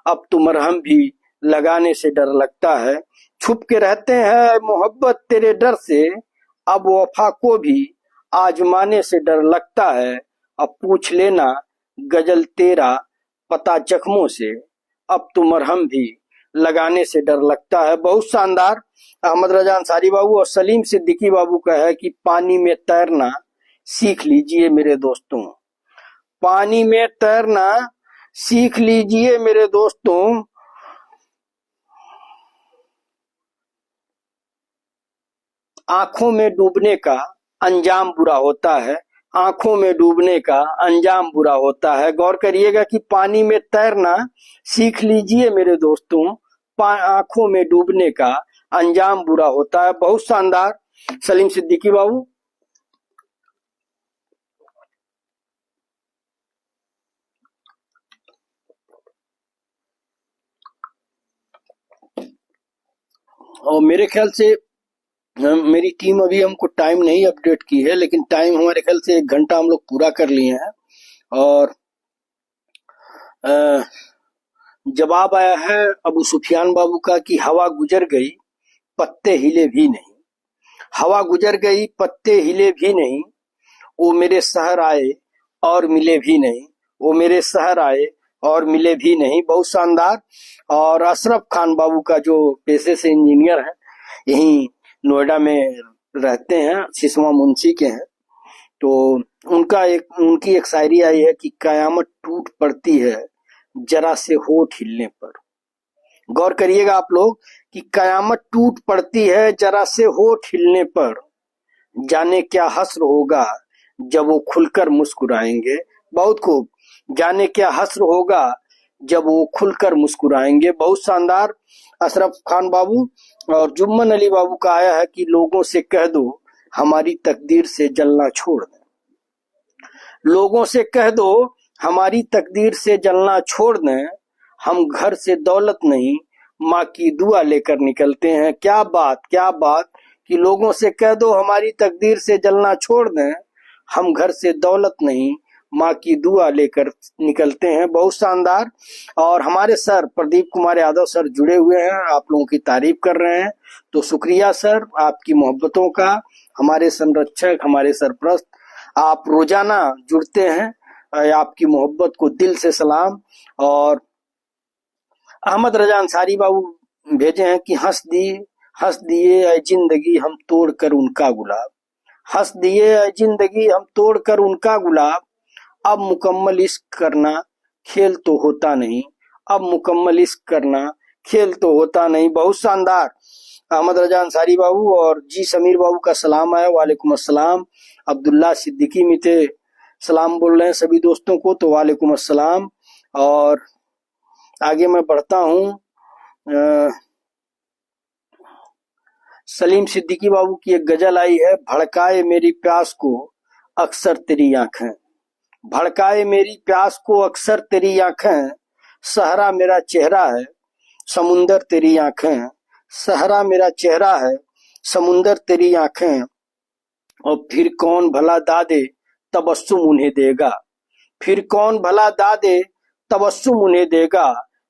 अब तो मरहम भी लगाने से डर लगता है। छुप के रहते हैं मोहब्बत तेरे डर से, अब वफा को भी आजमाने से डर लगता है। अब पूछ लेना गजल तेरा पता जख्मों से, अब तो मरहम भी लगाने से डर लगता है। बहुत शानदार अहमद रजा अंसारी बाबू। और सलीम सिद्दीकी बाबू का है कि पानी में तैरना सीख लीजिए मेरे दोस्तों, पानी में तैरना सीख लीजिए मेरे दोस्तों, आंखों में डूबने का अंजाम बुरा होता है, आंखों में डूबने का अंजाम बुरा होता है। गौर करिएगा कि पानी में तैरना सीख लीजिए मेरे दोस्तों, आंखों में डूबने का अंजाम बुरा होता है। बहुत शानदार सलीम सिद्दीकी बाबू। और मेरे ख्याल से मेरी टीम अभी हमको टाइम नहीं अपडेट की है, लेकिन टाइम हमारे ख्याल से 1 घंटा हम लोग पूरा कर लिए हैं। और जवाब आया है अबू सुफियान बाबू का कि हवा गुजर गई पत्ते हिले भी नहीं, हवा गुजर गई पत्ते हिले भी नहीं, वो मेरे शहर आए और मिले भी नहीं, वो मेरे शहर आए और मिले भी नहीं। बहुत शानदार। और अशरफ खान बाबू का जो पेशे से इंजीनियर है, यहीं नोएडा में रहते हैं, सिसवा मुंशी के हैं। तो उनकी एक शायरी आई है कि कयामत टूट पड़ती है जरा से होठ हिलने पर। गौर करिएगा आप लोग कि कयामत टूट पड़ती है जरा से होठ हिलने पर, जाने क्या हस्र होगा जब वो खुलकर मुस्कुराएंगे। बहुत खूब। जाने क्या हस्र होगा जब वो खुलकर मुस्कुराएंगे। बहुत शानदार अशरफ खान बाबू। और जुम्मन अली बाबू का आया है कि लोगों से कह दो हमारी तकदीर से जलना छोड़ दें। लोगों से कह दो हमारी तकदीर से जलना छोड़ दें, हम घर से दौलत नहीं माँ की दुआ लेकर निकलते हैं। क्या बात, क्या बात कि लोगों से कह दो हमारी तकदीर से जलना छोड़ दें, हम घर से दौलत नहीं माँ की दुआ लेकर निकलते हैं। बहुत शानदार। और हमारे सर प्रदीप कुमार यादव सर जुड़े हुए हैं, आप लोगों की तारीफ कर रहे हैं, तो शुक्रिया सर आपकी मोहब्बतों का। हमारे संरक्षक, हमारे सरप्रस्त, आप रोजाना जुड़ते हैं, आपकी मोहब्बत को दिल से सलाम। और अहमद रजा अंसारी बाबू भेजे हैं कि हंस दिए ऐ जिंदगी हम तोड़ कर उनका गुलाब, हंस दिए ऐ जिंदगी हम तोड़ कर उनका गुलाब, अब मुकम्मल इश्क करना खेल तो होता नहीं, अब मुकम्मल इश्क करना खेल तो होता नहीं। बहुत शानदार अहमद रजा अंसारी बाबू। और जी समीर बाबू का सलाम है, वालेकुम अस्सलाम। अब्दुल्ला सिद्दीकी मिते सलाम बोल रहे हैं सभी दोस्तों को, तो वालेकुम अस्सलाम। और आगे मैं बढ़ता हूँ। सलीम सिद्दीकी बाबू की एक गजल आई है, भड़काए मेरी प्यास को अक्सर तेरी आंखें, भड़काए मेरी प्यास को अक्सर तेरी आंखें, सहरा मेरा चेहरा है समुंदर तेरी आंखें, सहरा मेरा चेहरा है समुंदर तेरी आंखें, और फिर कौन भला दादे तबस्सुम उन्हें देगा, फिर कौन भला दादे तबस्सुम उन्हें देगा,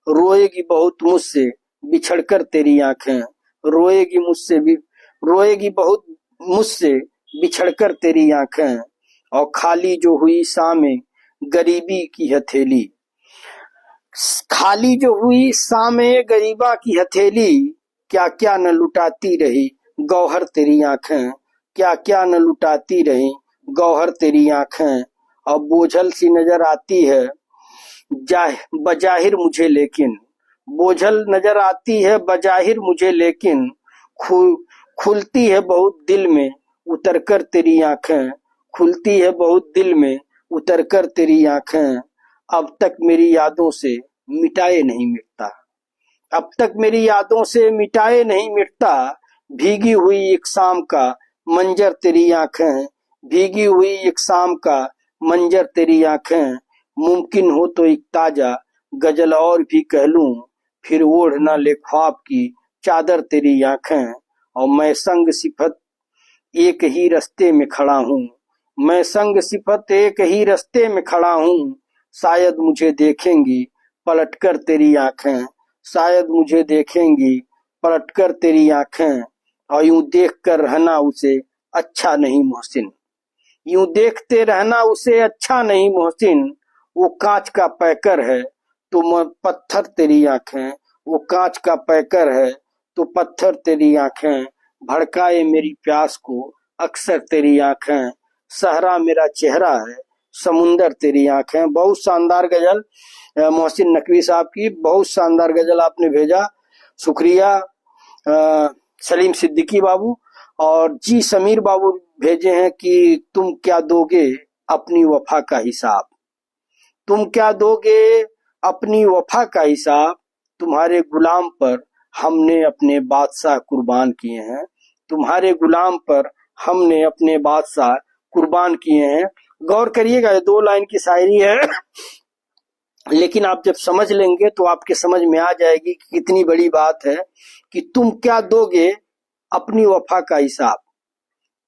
रोएगी बहुत मुझसे बिछड़कर तेरी आंखें, रोएगी रोएगी बहुत मुझसे बिछड़कर तेरी आंखें, और खाली जो हुई सामे गरीबी की हथेली, खाली जो हुई सामे गरीबा की हथेली, क्या क्या न लुटाती रही गौहर तेरी आंखें, क्या क्या न लुटाती रही गौहर तेरी आंखें, और बोझल सी नजर आती है बजाहिर मुझे लेकिन, बोझल नजर आती है बजाहिर मुझे लेकिन, खुलती है बहुत दिल में उतरकर तेरी आंखें, खुलती है बहुत दिल में उतरकर तेरी आंखें, अब तक मेरी यादों से मिटाए नहीं मिटता, अब तक मेरी यादों से मिटाए नहीं मिटता, भीगी हुई एक शाम का मंजर तेरी आंखें, भीगी हुई एक शाम का मंजर तेरी आंखें, मुमकिन हो तो एक ताजा गजल और भी कह लूं, फिर ओढ़ न ले ख्वाब की चादर तेरी आंखें, और मैं संग सिफत एक ही रास्ते में खड़ा हूँ, मैं संग सिफत एक ही रास्ते में खड़ा हूँ, शायद मुझे देखेंगी पलटकर तेरी आंखें, शायद मुझे देखेंगी पलटकर तेरी आंखें, और यूं देख कर रहना उसे अच्छा नहीं मोहसिन, यूं देखते रहना उसे अच्छा नहीं मोहसिन, वो कांच का पैकर है तो मैं पत्थर तेरी आंखें, वो कांच का पैकर है तो पत्थर तेरी आंखें, भड़काए मेरी प्यास को अक्सर तेरी आंखें, सहरा मेरा चेहरा है समुंदर तेरी आंखें। बहुत शानदार गजल मोहसिन नकवी साहब की, बहुत शानदार गजल आपने भेजा, शुक्रिया सलीम सिद्दीकी बाबू। और जी समीर बाबू भेजे हैं कि तुम क्या दोगे अपनी वफा का हिसाब, तुम क्या दोगे अपनी वफा का हिसाब, तुम्हारे गुलाम पर हमने अपने बादशाह कुर्बान किए हैं, तुम्हारे गुलाम पर हमने अपने बादशाह कुर्बान किए हैं। गौर करिएगा, ये 2 लाइन की शायरी है लेकिन आप जब समझ लेंगे तो आपके समझ में आ जाएगी कि कितनी बड़ी बात है कि तुम क्या दोगे अपनी वफा का हिसाब,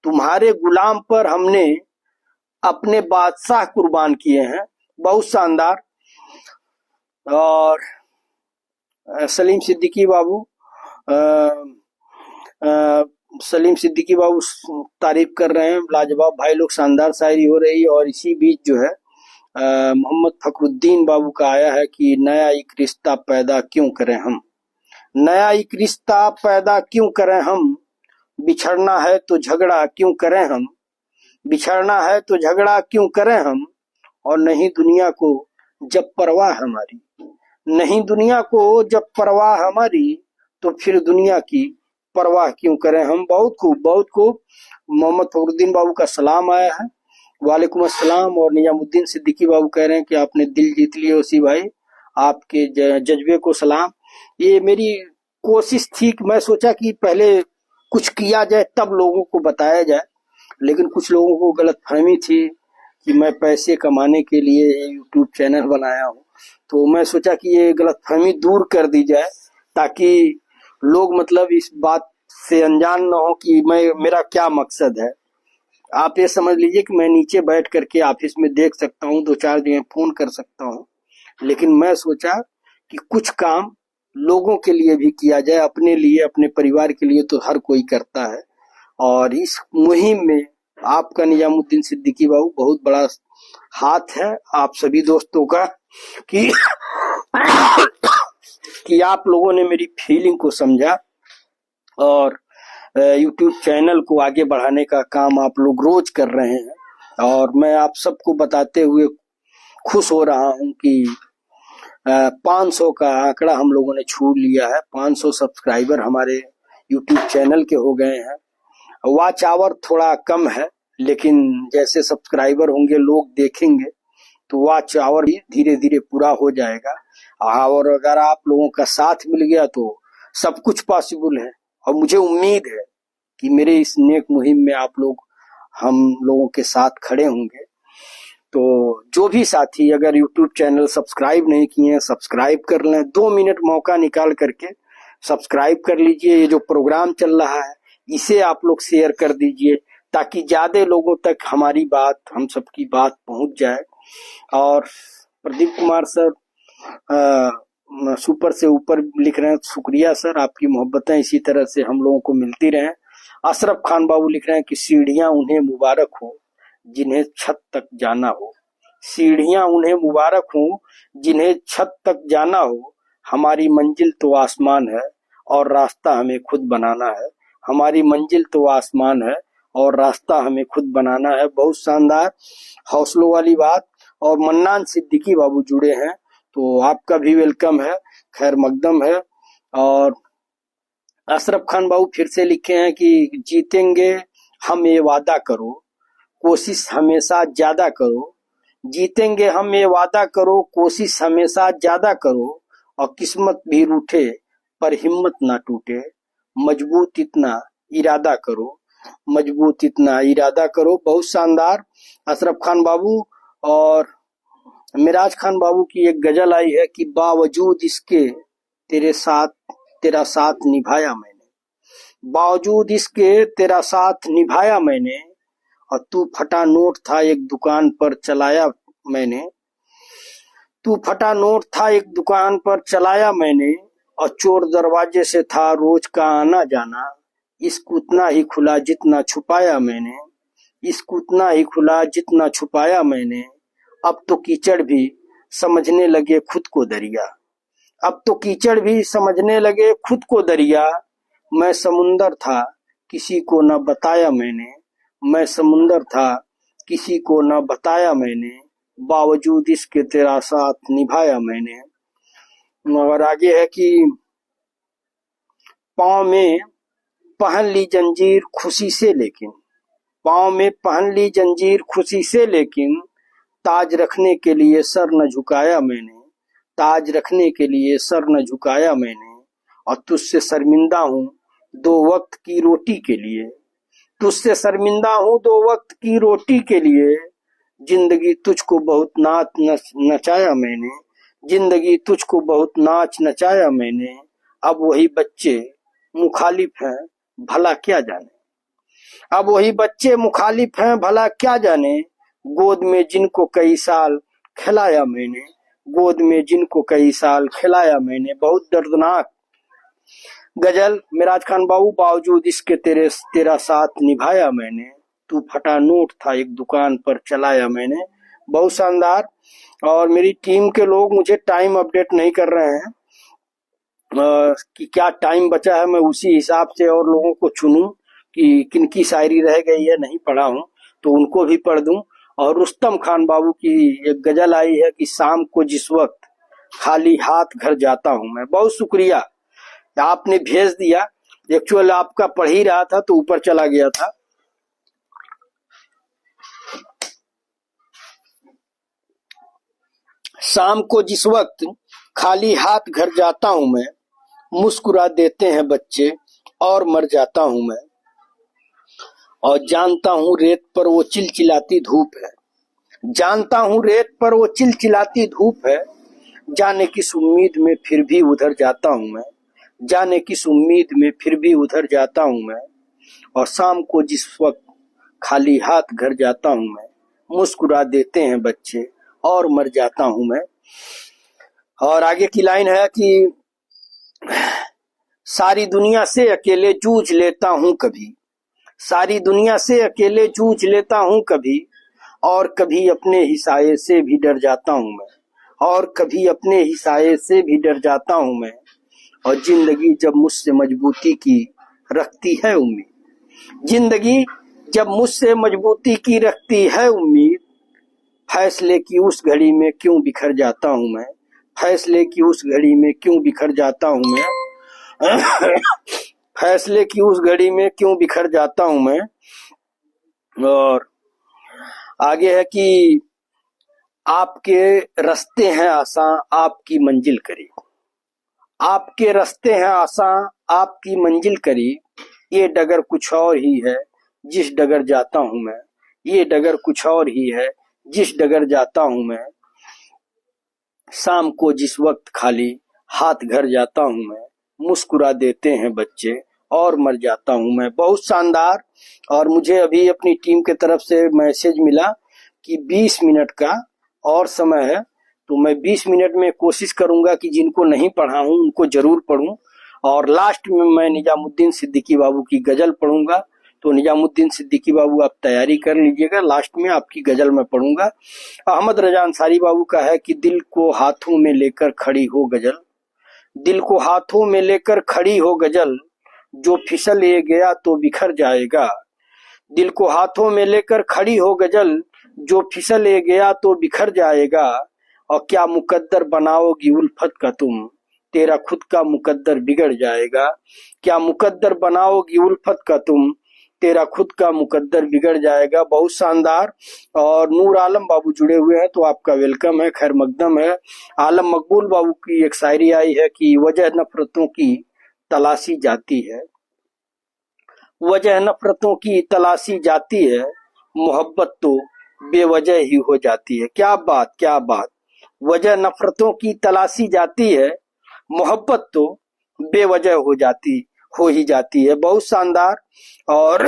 तुम्हारे गुलाम पर हमने अपने बादशाह कुर्बान किए हैं। बहुत शानदार। और सलीम सिद्दीकी बाबू सलीम सिद्दीकी बाबू तारीफ कर रहे हैं, लाजवाब भाई लोग, शानदार शायरी हो रही है। और इसी बीच जो है मोहम्मद फखरुद्दीन बाबू का आया है कि नया एक रिश्ता पैदा क्यों करें हम, नया एक रिश्ता पैदा क्यों करें हम, बिछड़ना है तो झगड़ा क्यों करें हम, बिछड़ना है तो झगड़ा क्यों करें हम, और नहीं दुनिया को जब परवाह हमारी, नहीं दुनिया को जब परवाह हमारी, तो फिर दुनिया की परवाह क्यों करें हम। बहुत खूब, बहुत खूब। मोहम्मद फखरुद्दीन बाबू का सलाम आया है, वालेकुम अस्सलाम। और निजामुद्दीन सिद्दीकी बाबू कह रहे हैं कि आपने दिल जीत लिए ओसी भाई, आपके जज्बे को सलाम। ये मेरी कोशिश थी कि मैं सोचा कि पहले कुछ किया जाए तब लोगों को बताया जाए, लेकिन कुछ लोगों को गलतफहमी थी कि मैं पैसे कमाने के लिए यूट्यूब चैनल बनाया हूँ। तो मैं सोचा कि ये गलतफहमी दूर कर दी जाए, ताकि लोग मतलब इस बात से अनजान न हो कि मैं मेरा क्या मकसद है। आप ये समझ लीजिए कि मैं नीचे बैठ करके ऑफिस में देख सकता हूँ, दो चार जगह फोन कर सकता हूँ, लेकिन मैं सोचा कि कुछ काम लोगों के लिए भी किया जाए, अपने लिए, अपने परिवार के लिए तो हर कोई करता है। और इस मुहिम में आपका निजामुद्दीन सिद्दीकी बाबू बहुत बड़ा हाथ है, आप सभी दोस्तों का, कि कि आप लोगों ने मेरी फीलिंग को समझा और यूट्यूब चैनल को आगे बढ़ाने का काम आप लोग रोज कर रहे हैं। और मैं आप सबको बताते हुए खुश हो रहा हूं कि 500 का आंकड़ा हम लोगों ने छू लिया है। 500 सब्सक्राइबर हमारे यूट्यूब चैनल के हो गए हैं। वॉच आवर थोड़ा कम है, लेकिन जैसे सब्सक्राइबर होंगे, लोग देखेंगे, तो वॉच आवर भी धीरे धीरे पूरा हो जाएगा। और अगर आप लोगों का साथ मिल गया तो सब कुछ पॉसिबल है। और मुझे उम्मीद है कि मेरे इस नेक मुहिम में आप लोग हम लोगों के साथ खड़े होंगे। तो जो भी साथी अगर यूट्यूब चैनल सब्सक्राइब नहीं किए हैं, सब्सक्राइब कर लें। 2 मिनट मौका निकाल करके सब्सक्राइब कर लीजिए। ये जो प्रोग्राम चल रहा है इसे आप लोग शेयर कर दीजिए, ताकि ज्यादा लोगों तक हमारी बात, हम सबकी बात पहुंच जाए। और प्रदीप कुमार सर सुपर से ऊपर लिख रहे हैं, शुक्रिया सर, आपकी मोहब्बतें इसी तरह से हम लोगों को मिलती रहें। अशरफ खान बाबू लिख रहे हैं कि सीढ़ियां उन्हें मुबारक हो जिन्हें छत तक जाना हो। सीढ़ियां उन्हें मुबारक हो जिन्हें छत तक जाना हो। हमारी मंजिल तो आसमान है और रास्ता हमें खुद बनाना है। हमारी मंजिल तो आसमान है और रास्ता हमें खुद बनाना है। बहुत शानदार हौसलों वाली बात। और मन्नान सिद्दीकी बाबू जुड़े हैं, तो आपका भी वेलकम है, खैर मकदम है। और अशरफ खान बाबू फिर से लिखे हैं कि जीतेंगे हम ये वादा करो, कोशिश हमेशा ज्यादा करो। जीतेंगे हम ये वादा करो, कोशिश हमेशा ज्यादा करो। और किस्मत भी रूठे पर हिम्मत ना टूटे। मजबूत इतना इरादा करो, मजबूत इतना इरादा करो। बहुत शानदार अशरफ खान बाबू। और मिराज खान बाबू की एक गजल आई है कि बावजूद इसके तेरा साथ निभाया मैंने। बावजूद इसके तेरा साथ निभाया मैंने। और तू फटा नोट था एक दुकान पर चलाया मैंने। तू फटा नोट था एक दुकान पर चलाया मैंने। और चोर दरवाजे से था रोज का आना जाना। इश्क उतना ही खुला जितना छुपाया मैंने। इश्क उतना ही खुला जितना छुपाया मैंने। अब तो कीचड़ भी समझने लगे खुद को दरिया। अब तो कीचड़ भी समझने लगे खुद को दरिया। मैं समुंदर था किसी को न बताया मैंने। मैं समुंदर था किसी को न बताया मैंने। बावजूद इसके तेरा साथ निभाया मैंने। और आगे है कि पाँव में पहन ली जंजीर खुशी से लेकिन। पाँव में पहन ली जंजीर खुशी से लेकिन। ताज रखने के लिए सर न झुकाया मैंने। ताज रखने के लिए सर न झुकाया मैंने। और तुझसे शर्मिंदा हूँ 2 वक्त की रोटी के लिए। तुझसे शर्मिंदा हूँ 2 वक्त की रोटी के लिए। जिंदगी तुझको बहुत नाच नचाया मैंने। जिंदगी तुझको बहुत नाच नचाया मैंने। अब वही बच्चे मुखालिफ हैं भला क्या जाने। अब वही बच्चे मुखालिफ हैं भला क्या जाने। गोद में जिनको कई साल खिलाया मैंने। गोद में जिनको कई साल खिलाया मैंने। बहुत दर्दनाक गजल मिराज खान बाबू। बावजूद इसके तेरा साथ निभाया मैंने। तू फटा नोट था एक दुकान पर चलाया मैंने। बहुत शानदार। और मेरी टीम के लोग मुझे टाइम अपडेट नहीं कर रहे हैं कि क्या टाइम बचा है। मैं उसी हिसाब से और लोगों को चुनूं कि किनकी शायरी रह गई है, नहीं पढ़ा हूं तो उनको भी पढ़ दूं। और रुस्तम खान बाबू की एक गजल आई है कि शाम को जिस वक्त खाली हाथ घर जाता हूं मैं। बहुत शुक्रिया, आपने भेज दिया। एक्चुअल आपका पढ़ ही रहा था तो ऊपर चला गया था। शाम को जिस वक्त खाली हाथ घर जाता हूँ मैं, मुस्कुरा देते हैं बच्चे और मर जाता हूँ मैं। और जानता हूँ रेत पर वो चिलचिलाती धूप है, जानता हूँ रेत पर वो चिलचिलाती धूप है। जाने किस उम्मीद में फिर भी उधर जाता हूँ मैं, जाने किस उम्मीद में फिर भी उधर जाता हूँ मैं। और शाम को जिस वक्त खाली हाथ घर जाता हूँ मैं, मुस्कुरा देते हैं बच्चे और मर जाता हूँ मैं। और आगे की लाइन है कि सारी दुनिया से अकेले जूझ लेता हूँ कभी, सारी दुनिया से अकेले जूझ लेता हूँ कभी। और कभी अपने ही साये से भी डर जाता हूँ मैं, और कभी अपने ही साये से भी डर जाता हूँ मैं। और जिंदगी जब मुझसे मजबूती की रखती है उम्मीद, जिंदगी जब मुझसे मजबूती की रखती है उम्मीद। फैसले की उस घड़ी में क्यों बिखर जाता हूँ मैं, फैसले की उस घड़ी में क्यों बिखर जाता हूँ मैं। फैसले की उस घड़ी में क्यों बिखर जाता हूँ मैं। और आगे है कि आपके रास्ते हैं आसान आपकी मंजिल करीब, आपके रास्ते हैं आसान आपकी मंजिल करीब। ये डगर कुछ और ही है जिस डगर जाता हूँ मैं, ये डगर कुछ और ही है जिस डगर जाता हूँ मैं। शाम को जिस वक्त खाली हाथ घर जाता हूँ मैं, मुस्कुरा देते हैं बच्चे और मर जाता हूँ मैं। बहुत शानदार। और मुझे अभी अपनी टीम के तरफ से मैसेज मिला कि 20 मिनट का और समय है, तो मैं 20 मिनट में कोशिश करूंगा कि जिनको नहीं पढ़ा हूं उनको जरूर पढ़ूं। और लास्ट में मैं निजामुद्दीन सिद्दीकी बाबू की गजल पढ़ूंगा। तो निजामुद्दीन सिद्दीकी बाबू आप तैयारी कर लीजिएगा, लास्ट में आपकी गजल मैं पढ़ूंगा। अहमद रजा अंसारी बाबू का है कि दिल को हाथों में लेकर खड़ी हो गजल, दिल को हाथों में लेकर खड़ी हो गजल। जो फिसल ये गया तो बिखर जाएगा, दिल को हाथों में लेकर खड़ी हो गजल। जो फिसल ये गया तो बिखर जाएगा। और क्या मुकद्दर बनाओगी उल्फत का तुम, तेरा खुद का मुकद्दर बिगड़ जाएगा। क्या मुकद्दर बनाओगी उल्फत का तुम, तेरा खुद का मुकद्दर बिगड़ जाएगा। बहुत शानदार। और नूर आलम बाबू जुड़े हुए हैं तो आपका वेलकम है, खैर मकदम है। आलम मकबूल बाबू की एक शायरी आई है कि वजह नफरतों की तलाशी जाती है, वजह नफरतों की तलाशी जाती है, मोहब्बत तो बेवजह ही हो जाती है। क्या बात, क्या बात। वजह नफरतों की तलाशी जाती है, मोहब्बत तो बेवजह हो ही जाती है। बहुत शानदार। और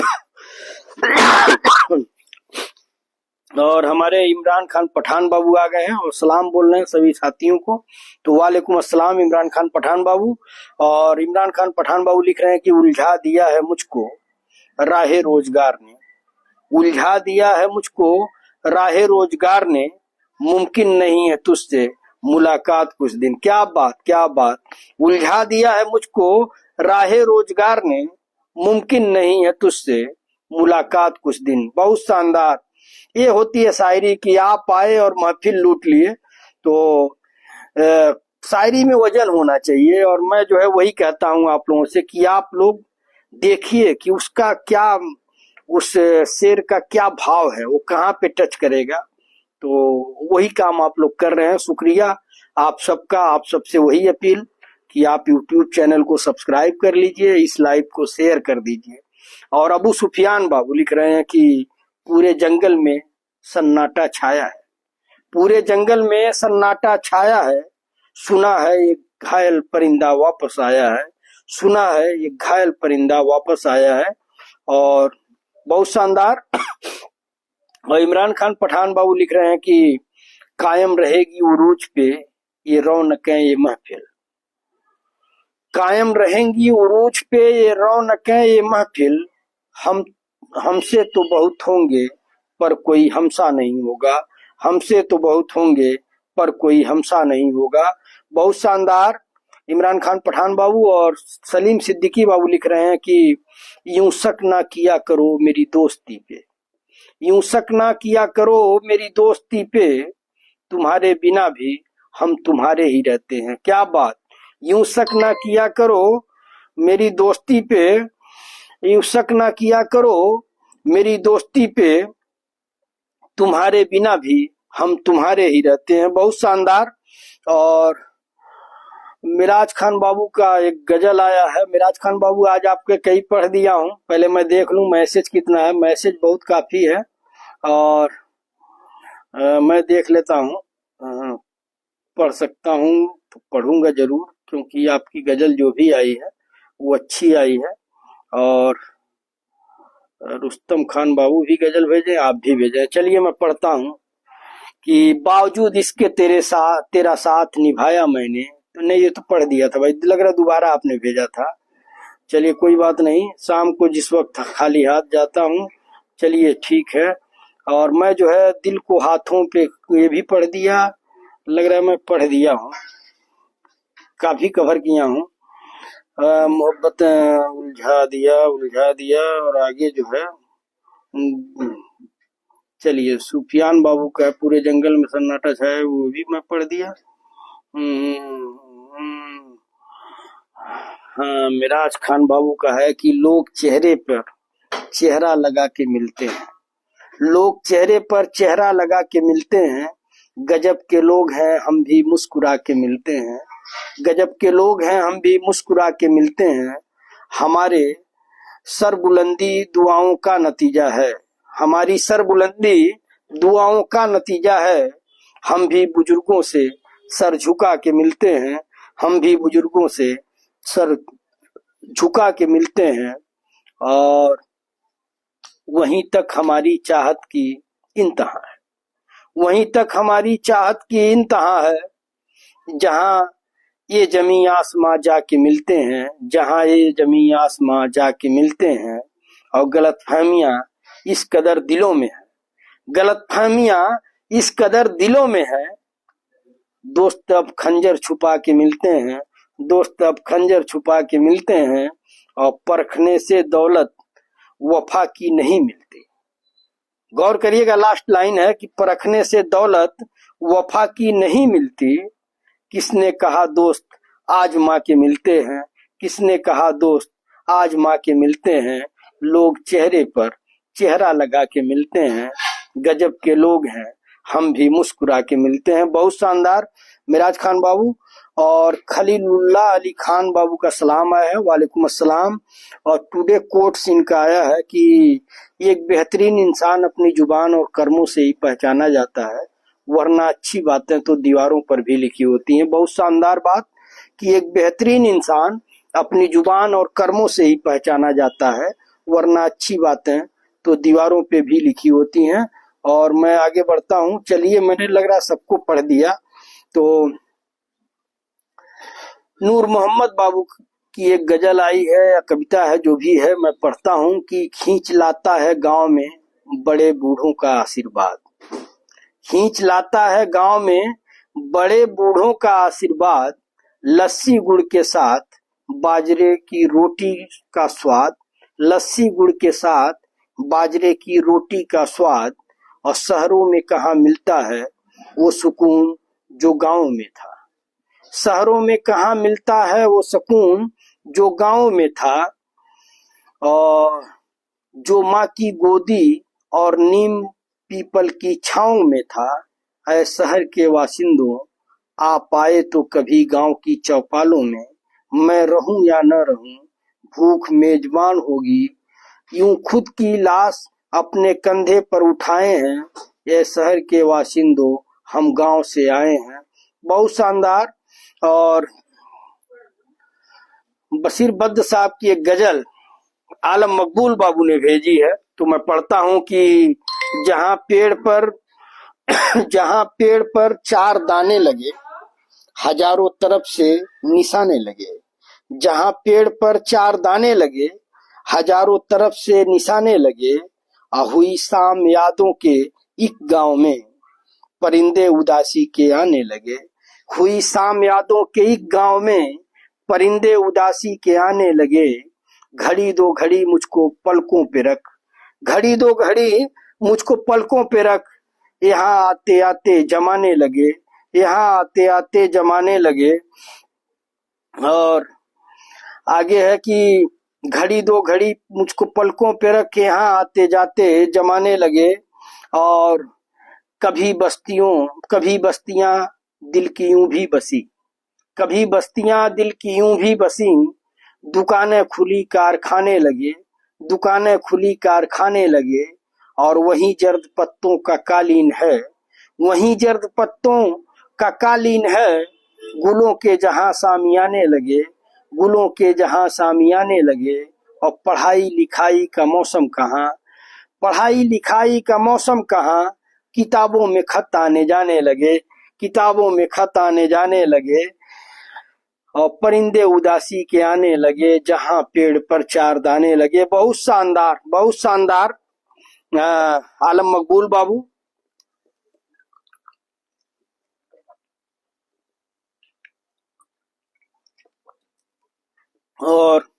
और हमारे इमरान खान पठान बाबू आ गए हैं और सलाम बोल रहे हैं सभी साथियों को। तो वालेकुम अस्सलाम इमरान खान पठान बाबू। और इमरान खान पठान बाबू लिख रहे हैं कि उलझा दिया है मुझको राहे रोजगार ने, उलझा दिया है मुझको राहे रोजगार ने, मुमकिन नहीं है तुझसे मुलाकात कुछ दिन। क्या बात, क्या बात। उलझा दिया है मुझको राहे रोजगार ने, मुमकिन नहीं है तुझसे मुलाकात कुछ दिन। बहुत शानदार। ये होती है शायरी कि आप आए और महफिल लूट लिए। तो शायरी में वजन होना चाहिए। और मैं जो है वही कहता हूँ आप लोगों से कि आप लोग देखिए कि उसका क्या, उस शेर का क्या भाव है, वो कहाँ पे टच करेगा। तो वही काम आप लोग कर रहे हैं। शुक्रिया आप सबका। आप सबसे वही अपील कि आप यूट्यूब चैनल को सब्सक्राइब कर लीजिए, इस लाइव को शेयर कर दीजिए। और अबू सुफियान बाबू लिख रहे हैं कि पूरे जंगल में सन्नाटा छाया है, पूरे जंगल में सन्नाटा छाया है। सुना है एक घायल परिंदा वापस आया है, सुना है एक घायल परिंदा वापस आया है। और बहुत शानदार। और इमरान खान पठान बाबू लिख रहे हैं कि कायम रहेगी उरूज पे ये रौनकें ये महफिल, कायम रहेंगी उरूज पे ये रौनकें ये महफिल। हम हमसे तो बहुत होंगे पर कोई हमसा नहीं होगा, हमसे तो बहुत होंगे पर कोई हमसा नहीं होगा। बहुत शानदार इमरान खान पठान बाबू। और सलीम सिद्दीकी बाबू लिख रहे हैं कि यूं शक ना किया करो मेरी दोस्ती पे, यूं शक ना किया करो मेरी दोस्ती पे, तुम्हारे बिना भी हम तुम्हारे ही रहते हैं। क्या बात। यूं शक ना किया करो मेरी दोस्ती पे, यूं शक ना किया करो मेरी दोस्ती पे, तुम्हारे बिना भी हम तुम्हारे ही रहते हैं। बहुत शानदार। और मिराज खान बाबू का एक गजल आया है। मिराज खान बाबू आज आपके कई पढ़ दिया हूँ, पहले मैं देख लूं मैसेज कितना है। मैसेज बहुत काफी है और मैं देख लेता हूँ। पढ़ सकता हूँ तो पढ़ूंगा जरूर, क्योंकि आपकी गजल जो भी आई है वो अच्छी आई है। और रुस्तम खान बाबू भी गजल भेजे, आप भी भेजे। चलिए मैं पढ़ता हूँ कि बावजूद इसके तेरा साथ निभाया मैंने। तो नहीं, ये तो पढ़ दिया था भाई, लग रहा दोबारा आपने भेजा था। चलिए कोई बात नहीं, शाम को जिस वक्त खाली हाथ जाता हूँ। चलिए ठीक है। और मैं जो है दिल को हाथों पे, ये भी पढ़ दिया, लग रहा है मैं पढ़ दिया हूँ, काफी कवर किया हूँ। मोहब्बत उलझा दिया और आगे जो है चलिए सुफियान बाबू का पूरे जंगल में सन्नाटा छाया, वो भी मैं पढ़ दिया। हाँ, मिराज खान बाबू का है कि लोग चेहरे पर चेहरा लगा के मिलते हैं। लोग चेहरे पर चेहरा लगा के मिलते हैं। गजब के लोग हैं, हम भी मुस्कुरा के मिलते हैं। गजब के लोग हैं, हम भी मुस्कुरा के मिलते हैं। हमारे सरबुलंदी दुआओं का नतीजा है। हमारी सरबुलंदी दुआओं का नतीजा है। हम भी बुजुर्गों से सर झुका के मिलते हैं। हम भी बुजुर्गों से सर झुका के मिलते हैं। और वहीं तक हमारी चाहत की इंतहा है। वहीं तक हमारी चाहत की इंतहा है, जहां ये जमी आसमां जाके मिलते हैं। जहां ये जमी आसमां जाके मिलते हैं। और गलतफहमियां इस कदर दिलों में है। गलतफहमियां इस कदर दिलों में है। दोस्त अब खंजर छुपा के मिलते हैं। दोस्त अब खंजर छुपा के मिलते हैं। और परखने से दौलत वफा की नहीं मिलती। गौर करिएगा, लास्ट लाइन है कि परखने से दौलत वफा की नहीं मिलती। किसने कहा दोस्त आजमा के मिलते हैं। किसने कहा दोस्त आजमा के मिलते हैं। लोग चेहरे पर चेहरा लगा के मिलते हैं। गजब के लोग हैं, हम भी मुस्कुरा के मिलते हैं। बहुत शानदार मिराज खान बाबू। और खलीलुल्लाह अली खान बाबू का सलाम आया है, वालेकुम अस्सलाम। और टुडे कोट्स इनका आया है कि एक बेहतरीन इंसान अपनी जुबान और कर्मों से ही पहचाना जाता है, वरना अच्छी बातें तो दीवारों पर भी लिखी होती हैं। बहुत शानदार बात कि एक बेहतरीन इंसान अपनी जुबान और कर्मों से ही पहचाना जाता है, वरना अच्छी बातें तो दीवारों पे भी लिखी होती हैं। और मैं आगे बढ़ता हूँ। चलिए, मैंने लग रहा सबको पढ़ दिया। तो नूर मोहम्मद बाबू की एक गजल आई है या कविता है, जो भी है, मैं पढ़ता हूँ कि खींच लाता है गांव में बड़े बूढ़ों का आशीर्वाद। खींच लाता है गांव में बड़े बूढ़ों का आशीर्वाद। लस्सी गुड़ के साथ बाजरे की रोटी का स्वाद। लस्सी गुड़ के साथ बाजरे की रोटी का स्वाद। और शहरों में कहाँ मिलता है वो सुकून जो गांव में था। शहरों में कहाँ मिलता है वो सुकून जो गांव में था। और जो माँ की गोदी और नीम पीपल की छांव में था। ऐ शहर के वासिंदों, आ पाए तो कभी गांव की चौपालों में। मैं रहूं या न रहूं, भूख मेजबान होगी। यूं खुद की लाश अपने कंधे पर उठाए हैं। ये शहर के वासिंदों, हम गांव से आए हैं। बहुत शानदार। और बशीर बद्र साहब की एक गजल आलम मकबूल बाबू ने भेजी है, तो मैं पढ़ता हूँ कि जहाँ पेड़ पर जहाँ पेड़ पर चार दाने लगे, हजारों तरफ से निशाने लगे। जहाँ पेड़ पर चार दाने लगे, हजारों तरफ से निशाने लगे। हुई शाम यादों के एक गांव में, परिंदे उदासी के आने लगे। हुई शाम यादों के एक गांव में, परिंदे उदासी के आने लगे। घड़ी दो घड़ी मुझको पलकों पे रख। घड़ी दो घड़ी मुझको पलकों पे रख। यहाँ आते आते जमाने लगे। यहाँ आते आते जमाने लगे। और आगे है कि घड़ी दो घड़ी मुझको पलकों पे रख, यहाँ आते जाते जमाने लगे। और कभी बस्तियां दिल की यूं भी बसी, कभी बस्तियां दिल की यूं भी बसी, दुकानें खुली कारखाने लगे, दुकानें खुली कारखाने लगे, और वहीं जर्द पत्तों का कालीन है, वहीं जर्द पत्तों का कालीन है, गुलों के जहां सामियाने लगे, गुलों के जहां सामियाने लगे, और पढ़ाई लिखाई का मौसम कहाँ, पढ़ाई लिखाई का मौसम कहाँ, किताबों में खत आने जाने लगे, किताबों में खत आने जाने लगे, और परिंदे उदासी के आने लगे, जहां पेड़ पर चार दाने लगे। बहुत शानदार, बहुत शानदार आलम मकबूल बाबू। और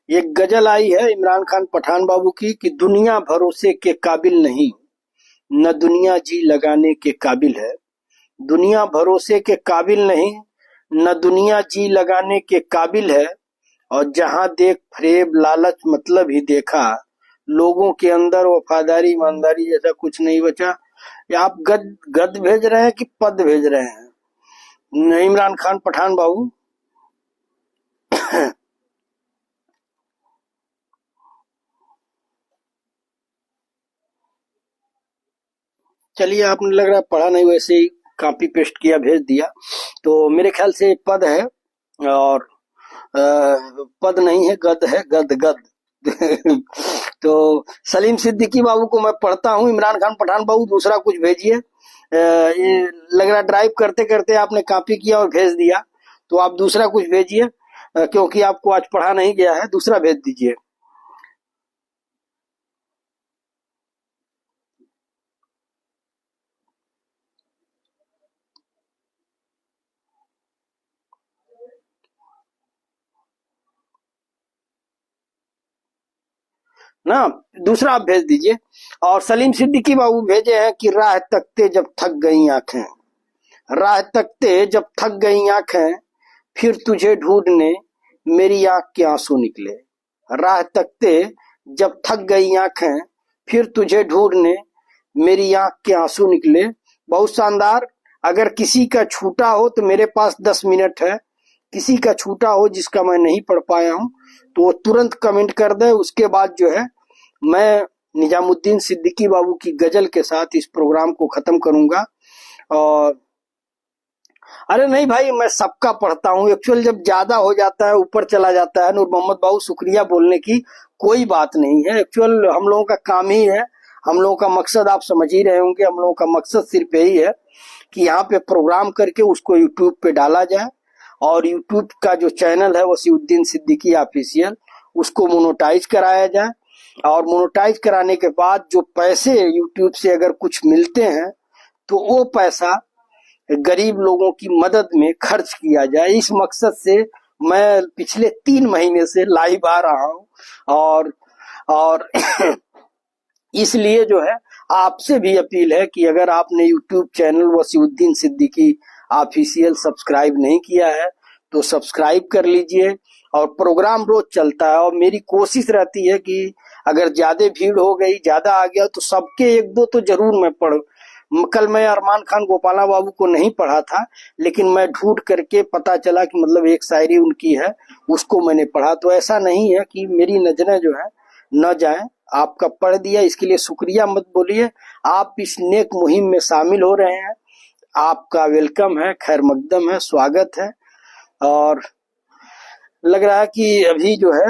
एक गजल आई है इमरान खान पठान बाबू की कि दुनिया भरोसे के काबिल नहीं, न दुनिया जी लगाने के काबिल है, दुनिया भरोसे के काबिल नहीं, न दुनिया जी लगाने के काबिल है, और जहां देख फरेब लालच मतलब ही देखा, लोगों के अंदर वफादारी ईमानदारी जैसा कुछ नहीं बचा। ये आप गद गद भेज रहे हैं कि पद भेज रहे हैं इमरान खान पठान बाबू? चलिए, आपने लग रहा है पढ़ा नहीं, वैसे ही कॉपी पेस्ट किया भेज दिया, तो मेरे ख्याल से पद है, और पद नहीं है, गद है, गद गद। तो सलीम सिद्दीकी बाबू को मैं पढ़ता हूँ। इमरान खान पठान बाबू दूसरा कुछ भेजिए। ये लग रहा ड्राइव करते करते आपने कॉपी किया और भेज दिया, तो आप दूसरा कुछ भेजिए, क्योंकि आपको आज पढ़ा नहीं गया है, दूसरा भेज दीजिए। ना, दूसरा आप भेज दीजिए। और सलीम सिद्दीकी बाबू भेजे हैं कि राह तकते जब थक गई आंखें, राह तकते जब थक गई आंखें, फिर तुझे ढूंढने मेरी आंख के आंसू निकले, राह तकते जब थक गई आंखें, फिर तुझे ढूंढने मेरी आंख के आंसू निकले। बहुत शानदार। अगर किसी का छूटा हो तो मेरे पास 10 मिनट है, किसी का छूटा हो जिसका मैं नहीं पढ़ पाया हूं तो वो तुरंत कमेंट कर दे। उसके बाद जो है मैं निजामुद्दीन सिद्दीकी बाबू की गजल के साथ इस प्रोग्राम को खत्म करूंगा। और अरे नहीं भाई, मैं सबका पढ़ता हूँ। एक्चुअल जब ज्यादा हो जाता है, ऊपर चला जाता है, नूर मोहम्मद बाबू शुक्रिया बोलने की कोई बात नहीं है। एक्चुअल हम लोगों का काम ही है, हम लोगों का मकसद आप समझ ही रहे होंगे। हम लोगों का मकसद सिर्फ यही है कि यहाँ पे प्रोग्राम करके उसको यूट्यूब पे डाला जाए, और यूट्यूब का जो चैनल है वसीउद्दीन सिद्दीकी ऑफिशियल, उसको मोनेटाइज कराया जाए। और मोनेटाइज कराने के बाद जो पैसे यूट्यूब से अगर कुछ मिलते हैं तो वो पैसा गरीब लोगों की मदद में खर्च किया जाए। इस मकसद से मैं पिछले 3 महीने से लाइव आ रहा हूँ। और इसलिए जो है आपसे भी अपील है कि अगर आपने YouTube channel Wasiuddin Siddiqui official subscribe नहीं किया है तो सब्सक्राइब कर लीजिए। और प्रोग्राम रोज चलता है, और मेरी कोशिश रहती है कि अगर ज्यादा भीड़ हो गई, ज्यादा आ गया, तो सबके एक दो तो जरूर मैं पढ़। कल मैं अरमान खान गोपाला बाबू को नहीं पढ़ा था, लेकिन मैं ढूंढ करके पता चला कि मतलब एक शायरी उनकी है, उसको मैंने पढ़ा। तो ऐसा नहीं है कि मेरी नजरें जो है न जाएं। आपका पढ़ दिया इसके लिए शुक्रिया मत बोलिए। आप इस नेक मुहिम में शामिल हो रहे हैं, आपका वेलकम है, खैर मकदम है, स्वागत है। और लग रहा है कि अभी जो है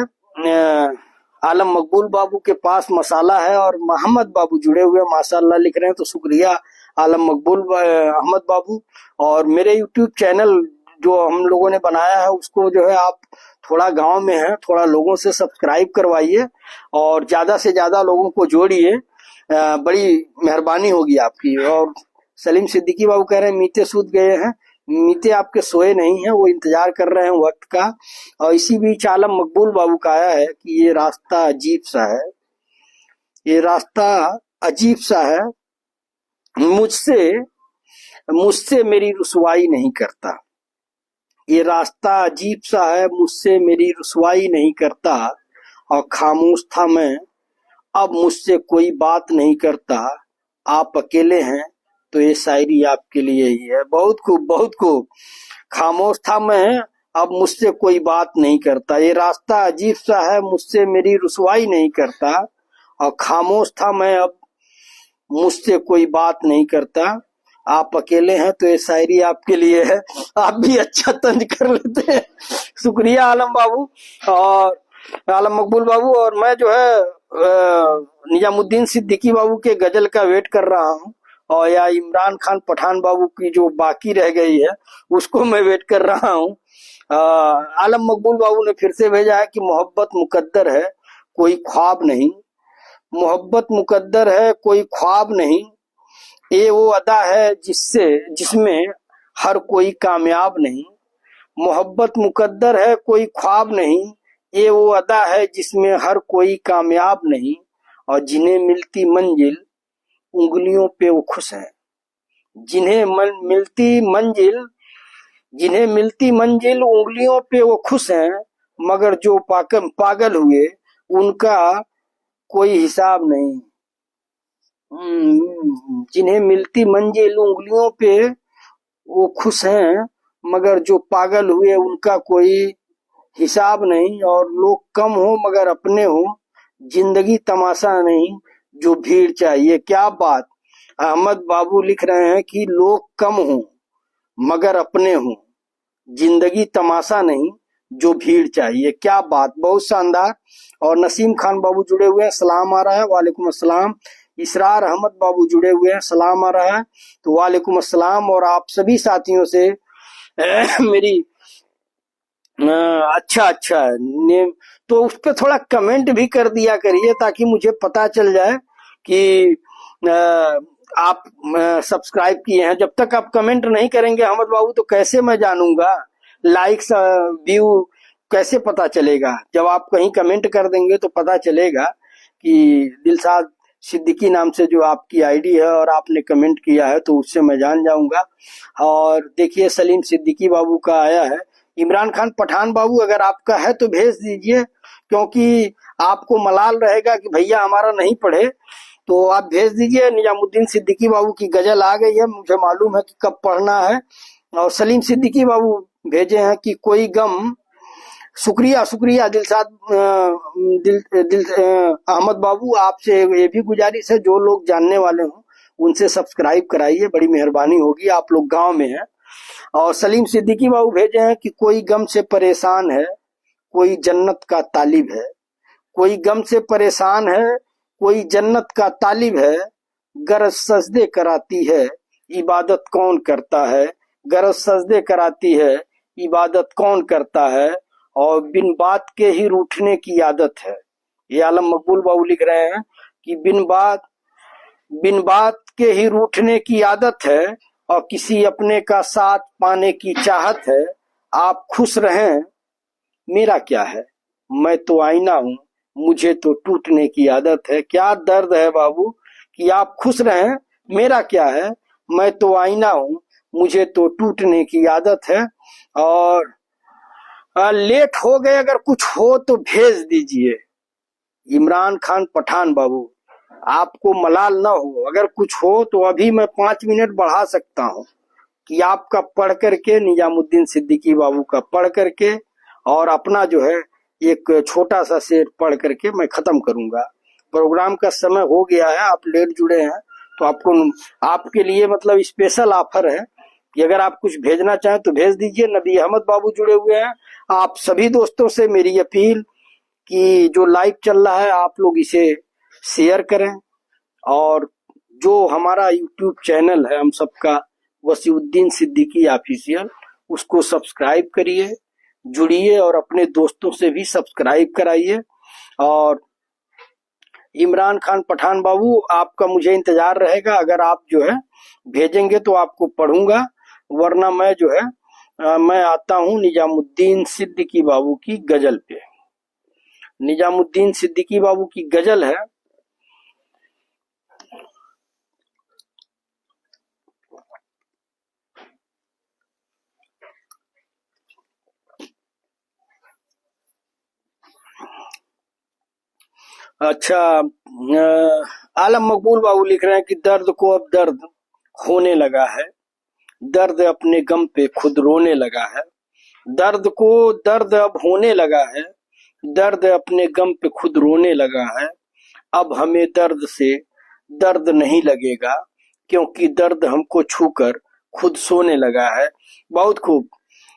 आलम मकबूल बाबू के पास मसाला है, और मोहम्मद बाबू जुड़े हुए माशाल्लाह लिख रहे हैं, तो शुक्रिया आलम मकबूल अहमद बाबू। और मेरे यूट्यूब चैनल जो हम लोगों ने बनाया है उसको जो है आप थोड़ा गांव में है, थोड़ा लोगों से सब्सक्राइब करवाइए और ज्यादा से ज्यादा लोगों को जोड़िए, बड़ी मेहरबानी होगी आपकी। और सलीम सिद्दीकी बाबू कह रहे हैं मीते सूत गए हैं। मीते आपके सोए नहीं है, वो इंतजार कर रहे हैं वक्त का। और इसी बीच आलम मकबूल बाबू का आया है कि ये रास्ता अजीब सा है, ये रास्ता अजीब सा है, मुझसे मुझसे मेरी रुसवाई नहीं करता। ये रास्ता अजीब सा है, मुझसे मेरी रुसवाई नहीं करता। और खामोश था मैं, अब मुझसे कोई बात नहीं करता। आप अकेले हैं तो ये शायरी आपके लिए ही है। बहुत खूब, बहुत खूब। खामोश था मैं, अब मुझसे कोई बात नहीं करता, ये रास्ता अजीब सा है, मुझसे मेरी रुसवाई नहीं करता। और खामोश था मैं, अब मुझसे कोई बात नहीं करता, आप अकेले हैं तो ये शायरी आपके लिए है। आप भी अच्छा तंज कर लेते हैं। शुक्रिया आलम बाबू और आलम मकबूल बाबू। और मैं जो है निजामुद्दीन सिद्दीकी बाबू के गजल का वेट कर रहा हूँ, और या इमरान खान पठान बाबू की जो बाकी रह गई है उसको मैं वेट कर रहा हूँ। आलम मकबूल बाबू ने फिर से भेजा है कि मोहब्बत मुकद्दर है, कोई ख्वाब नहीं। मोहब्बत मुकद्दर है, कोई ख्वाब नहीं। ये वो अदा है जिसमें हर कोई कामयाब नहीं। मोहब्बत मुकद्दर है, कोई ख्वाब नहीं। ये वो अदा है जिसमें हर कोई कामयाब नहीं। और जिन्हें मिलती मंजिल उंगलियों पे वो खुश है। जिन्हें मिलती मंजिल, जिन्हें मिलती मंजिल उंगलियों पे वो खुश हैं, मगर जो पागल हुए उनका कोई हिसाब नहीं। जिन्हें मिलती मंजिल उंगलियों पे वो खुश हैं, मगर जो पागल हुए उनका कोई हिसाब नहीं। और लोग कम हो मगर अपने हो, जिंदगी तमाशा नहीं, जो भीड़ चाहिए। क्या बात। अहमद बाबू लिख रहे हैं कि लोग कम हो मगर अपने हो, जिंदगी तमाशा नहीं, जो भीड़ चाहिए। क्या बात, बहुत शानदार। और नसीम खान बाबू जुड़े हुए हैं, सलाम आ रहा है, वालेकुम अस्सलाम। इसरार अहमद बाबू जुड़े हुए हैं, सलाम आ रहा है, तो वालेकुम अस्सलाम। और आप सभी साथियों से मेरी अच्छा अच्छा नेम, तो उस पर थोड़ा कमेंट भी कर दिया करिए ताकि मुझे पता चल जाए कि आप सब्सक्राइब किए हैं। जब तक आप कमेंट नहीं करेंगे अहमद बाबू तो कैसे मैं जानूंगा, लाइक्स व्यू कैसे पता चलेगा। जब आप कहीं कमेंट कर देंगे तो पता चलेगा कि दिलशाद सिद्दीकी नाम से जो आपकी आईडी है और आपने कमेंट किया है, तो उससे मैं जान जाऊंगा। और देखिए सलीम सिद्दीकी बाबू का आया है। इमरान खान पठान बाबू अगर आपका है तो भेज दीजिए, क्योंकि आपको मलाल रहेगा कि भैया हमारा नहीं पढ़े, तो आप भेज दीजिए। निजामुद्दीन सिद्दीकी बाबू की गजल आ गई है, मुझे मालूम है कि कब पढ़ना है। और सलीम सिद्दीकी बाबू भेजे हैं कि कोई गम। शुक्रिया शुक्रिया दिलशाद अहमद बाबू, आपसे ये भी गुजारिश है, जो लोग जानने वाले हों उनसे सब्सक्राइब कराइए, बड़ी मेहरबानी होगी, आप लोग गांव में हैं। और सलीम सिद्दीकी बाबू भेजे हैं कि कोई गम से परेशान है, कोई जन्नत का तालिब है। कोई गम से परेशान है, कोई जन्नत का तालिब है। गरज सजदे कराती है, इबादत कौन करता है। गरज सजदे कराती है, इबादत कौन करता है। और बिन बात के ही रूठने की आदत है। ये आलम मकबूल बाबू लिख रहे हैं कि बिन बात के ही रूठने की आदत है, और किसी अपने का साथ पाने की चाहत है। आप खुश रहें, मेरा क्या है, मैं तो आईना हूँ, मुझे तो टूटने की आदत है। क्या दर्द है बाबू कि आप खुश रहें, मेरा क्या है, मैं तो आईना हूँ, मुझे तो टूटने की आदत है। और लेट हो गए, अगर कुछ हो तो भेज दीजिए। इमरान खान पठान बाबू, आपको मलाल ना हो, अगर कुछ हो तो अभी मैं 5 मिनट बढ़ा सकता हूँ कि आपका पढ़ करके, निजामुद्दीन सिद्दीकी बाबू का पढ़ करके, और अपना जो है एक छोटा सा शेर पढ़ करके मैं खत्म करूंगा। प्रोग्राम का समय हो गया है, आप लेट जुड़े हैं, तो आपके लिए मतलब स्पेशल ऑफर है कि अगर आप कुछ भेजना चाहें तो भेज दीजिए। नबी अहमद बाबू जुड़े हुए हैं। आप सभी दोस्तों से मेरी अपील कि जो लाइव चल रहा है आप लोग इसे शेयर करें, और जो हमारा यूट्यूब चैनल है हम सबका, वसीउद्दीन सिद्दीकी ऑफिशियल, उसको सब्सक्राइब करिए, जुड़िए और अपने दोस्तों से भी सब्सक्राइब कराइए। और इमरान खान पठान बाबू, आपका मुझे इंतजार रहेगा, अगर आप जो है भेजेंगे तो आपको पढ़ूंगा, वरना मैं जो है मैं आता हूँ निजामुद्दीन सिद्दीकी बाबू की गजल पे। निजामुद्दीन सिद्दीकी बाबू की गजल है। अच्छा आलम मकबूल बाबू लिख रहे हैं कि दर्द को अब दर्द होने लगा है, दर्द अपने गम पे खुद रोने लगा है। दर्द को दर्द अब होने लगा है, दर्द अपने गम पे खुद रोने लगा है। अब हमें दर्द से दर्द नहीं लगेगा, क्योंकि दर्द हमको छूकर खुद सोने लगा है। बहुत खूब,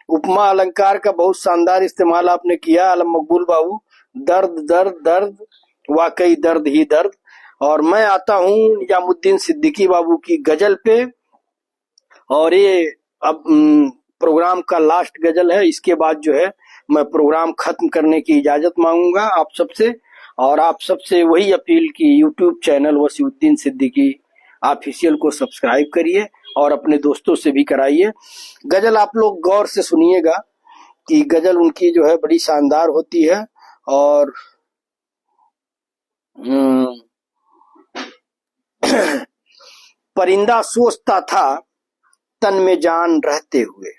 उपमा अलंकार का बहुत शानदार इस्तेमाल आपने किया आलम मकबूल बाबू। दर्द दर्द दर्द, वाकई दर्द ही दर्द। और मैं आता हूँ निजामुद्दीन सिद्दीकी बाबू की गजल पे, और ये अब प्रोग्राम का लास्ट गजल है। इसके बाद जो है मैं प्रोग्राम खत्म करने की इजाजत मांगूंगा आप सबसे, और आप सबसे वही अपील की YouTube channel Wasiuddin Siddiqui official को सब्सक्राइब करिए और अपने दोस्तों से भी कराइए। गजल आप लोग गौर से सुनिएगा कि गजल उनकी जो है बड़ी शानदार होती है। और परिंदा सोचता था तन में जान रहते हुए,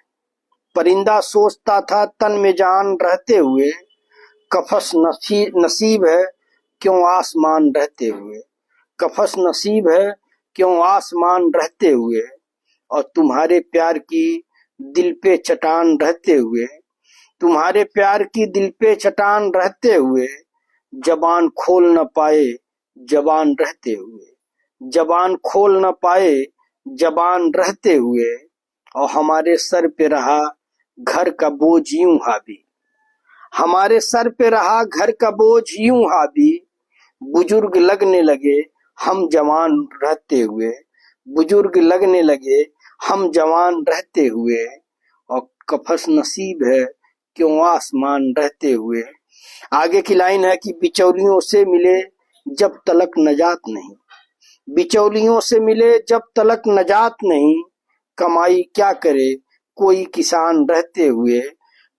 परिंदा सोचता था तन में जान रहते हुए, कफस नसीब है क्यों आसमान रहते हुए, कफस नसीब है क्यों आसमान रहते हुए। और तुम्हारे प्यार की दिल पे चटान रहते हुए, तुम्हारे प्यार की दिल पे चटान रहते हुए, जबान खोल न पाए जबान रहते हुए, जबान खोल न पाए जबान रहते हुए। और हमारे सर पे रहा घर का बोझ यूं हावी, हमारे सर पे रहा घर का बोझ यूं हावी। बुजुर्ग लगने लगे हम जवान रहते हुए, बुजुर्ग लगने लगे हम जवान रहते हुए। और कफस नसीब है क्यों आसमान रहते हुए। आगे की लाइन है कि बिचौलियों से मिले जब तलक नजात नहीं, बिचौलियों से मिले जब तलक नजात नहीं, कमाई क्या करे कोई किसान रहते हुए।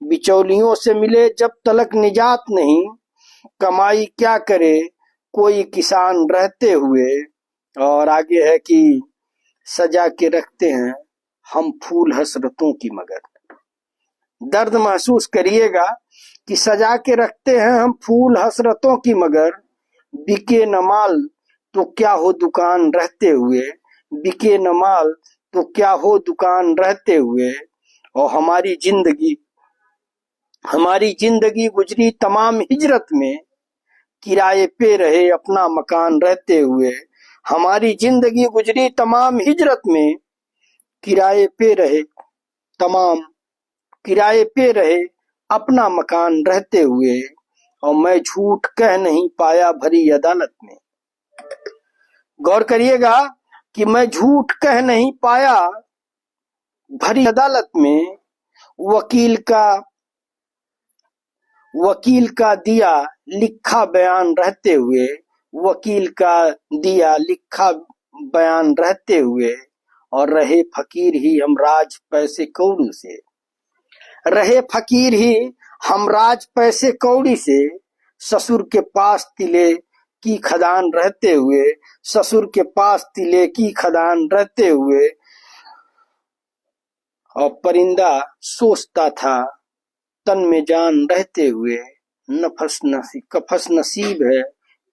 बिचौलियों से मिले जब तलक निजात नहीं, कमाई क्या करे कोई किसान रहते हुए। और आगे है कि सजा के रखते हैं हम फूल हसरतों की मगर, दर्द महसूस करिएगा कि सजा के रखते हैं हम फूल हसरतों की मगर। बिके न माल तो क्या हो दुकान रहते हुए, बिके न माल तो क्या हो दुकान रहते हुए। और हमारी जिंदगी गुजरी तमाम हिजरत में, किराए पे रहे अपना मकान रहते हुए। हमारी जिंदगी गुजरी तमाम हिजरत में, किराए पे रहे तमाम किराए पे रहे अपना मकान रहते हुए। और मैं झूठ कह नहीं पाया भरी अदालत में, गौर करिएगा कि मैं झूठ कह नहीं पाया भरी अदालत में। वकील का दिया लिखा बयान रहते हुए, वकील का दिया लिखा बयान रहते हुए। और रहे फकीर ही हम राज पैसे कौड़ी से, रहे फकीर ही हम राज पैसे कौड़ी से। ससुर के पास तिले की खदान रहते हुए, ससुर के पास तिले की खदान रहते हुए। और परिंदा सोचता था तन में जान रहते हुए, कफस नसीब है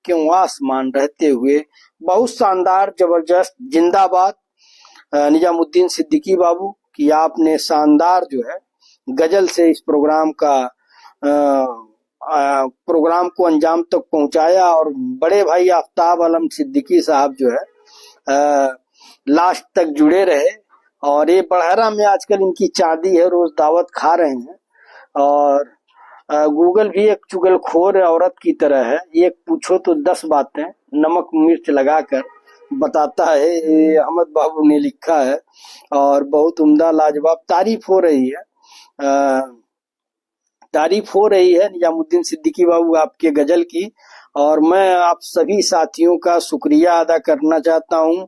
क्यों आसमान रहते हुए। बहुत शानदार, जबरदस्त, जिंदाबाद निजामुद्दीन सिद्दीकी बाबू की आपने शानदार जो है गजल से इस प्रोग्राम को अंजाम तक पहुंचाया। और बड़े भाई आफ्ताब आलम सिद्दीकी साहब जो है लास्ट तक जुड़े रहे। और ये बड़हरा में आजकल इनकी चांदी है, रोज दावत खा रहे हैं। और गूगल भी एक चुगलखोर औरत की तरह है, एक पूछो तो 10 बातें नमक मिर्च लगाकर बताता है। ये अहमद बाबू ने लिखा है और बहुत उम्दा लाजवाब तारीफ हो रही है, तारीफ हो रही है निजामुद्दीन सिद्दीकी बाबू आपके गजल की। और मैं आप सभी साथियों का शुक्रिया अदा करना चाहता हूं।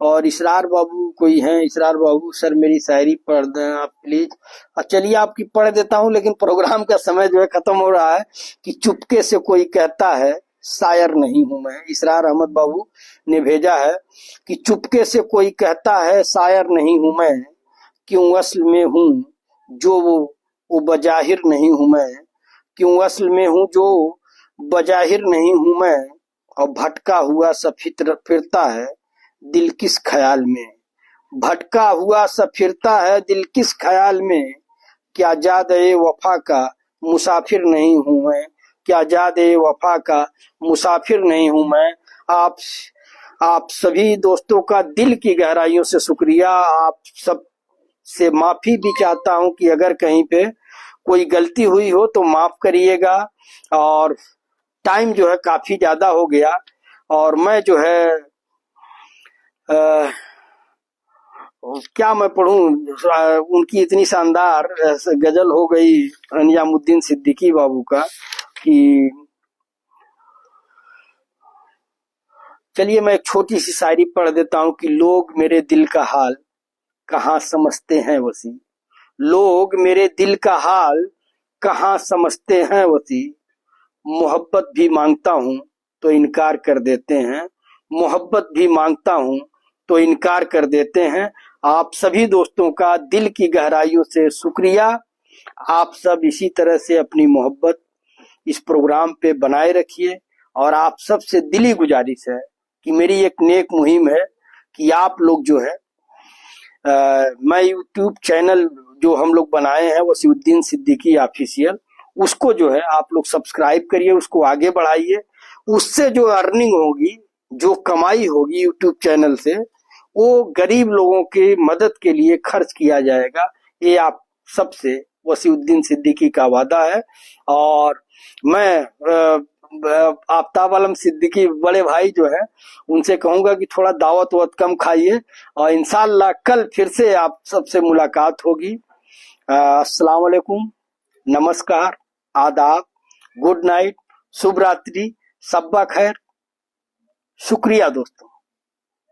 और इसरार बाबू कोई हैं, इसरार बाबू सर मेरी शायरी पढ़ दें आप प्लीज। चलिए आपकी पढ़ देता हूं, लेकिन प्रोग्राम का समय जो है खत्म हो रहा है। कि चुपके से कोई कहता है शायर नहीं हूं मैं, इसरार अहमद बाबू ने भेजा है कि चुपके से कोई कहता है शायर नहीं हूं मैं, क्यों असल में हूं जो वो बजाहिर नहीं हूं मैं, क्यों असल में हूं जो बजाहिर नहीं हूं मैं। और भटका हुआ सब फिरता है दिल किस ख्याल में। भटका हुआ सब फिरता है दिल किस ख्याल में, क्या जादे वफा का मुसाफिर नहीं हूं मैं, क्या जादे वफा का मुसाफिर नहीं हूं मैं। आप आप सभी दोस्तों का दिल की गहराइयों से शुक्रिया। आप सब से माफी भी चाहता हूं कि अगर कहीं पे कोई गलती हुई हो तो माफ करिएगा। और टाइम जो है काफी ज्यादा हो गया और मैं जो है आ, क्या मैं पढ़ूं, उनकी इतनी शानदार गजल हो गई निजामुद्दीन सिद्दीकी बाबू का कि चलिए मैं एक छोटी सी शायरी पढ़ देता हूं कि लोग मेरे दिल का हाल कहाँ समझते हैं वसी। लोग मेरे दिल का हाल कहाँ समझते हैं वसी। मोहब्बत भी मांगता हूं तो इनकार कर देते हैं, मोहब्बत भी मांगता हूं तो इनकार कर देते हैं। आप सभी दोस्तों का दिल की गहराइयों से शुक्रिया। आप सब इसी तरह से अपनी मोहब्बत इस प्रोग्राम पे बनाए रखिए और आप सबसे दिली गुजारिश है कि मेरी एक नेक मुहिम है कि आप लोग जो है मैं यूट्यूब चैनल जो हम लोग बनाए हैं वसीउद्दीन सिद्दीकी ऑफिशियल, उसको जो है आप लोग सब्सक्राइब करिए, उसको आगे बढ़ाइए। उससे जो अर्निंग होगी, जो कमाई होगी यूट्यूब चैनल से, वो गरीब लोगों की मदद के लिए खर्च किया जाएगा। ये आप सबसे वसीउद्दीन सिद्दीकी का वादा है। और मैं आफ्ताब आलम सिद्दीकी बड़े भाई जो है उनसे कहूंगा कि थोड़ा दावत वावत कम खाइए और इंशाल्लाह कल फिर से आप सबसे मुलाकात होगी। अस्सलाम वालेकुम, नमस्कार, आदाब, गुड नाइट, शुभ रात्रि, सब्बा खैर। शुक्रिया दोस्तों।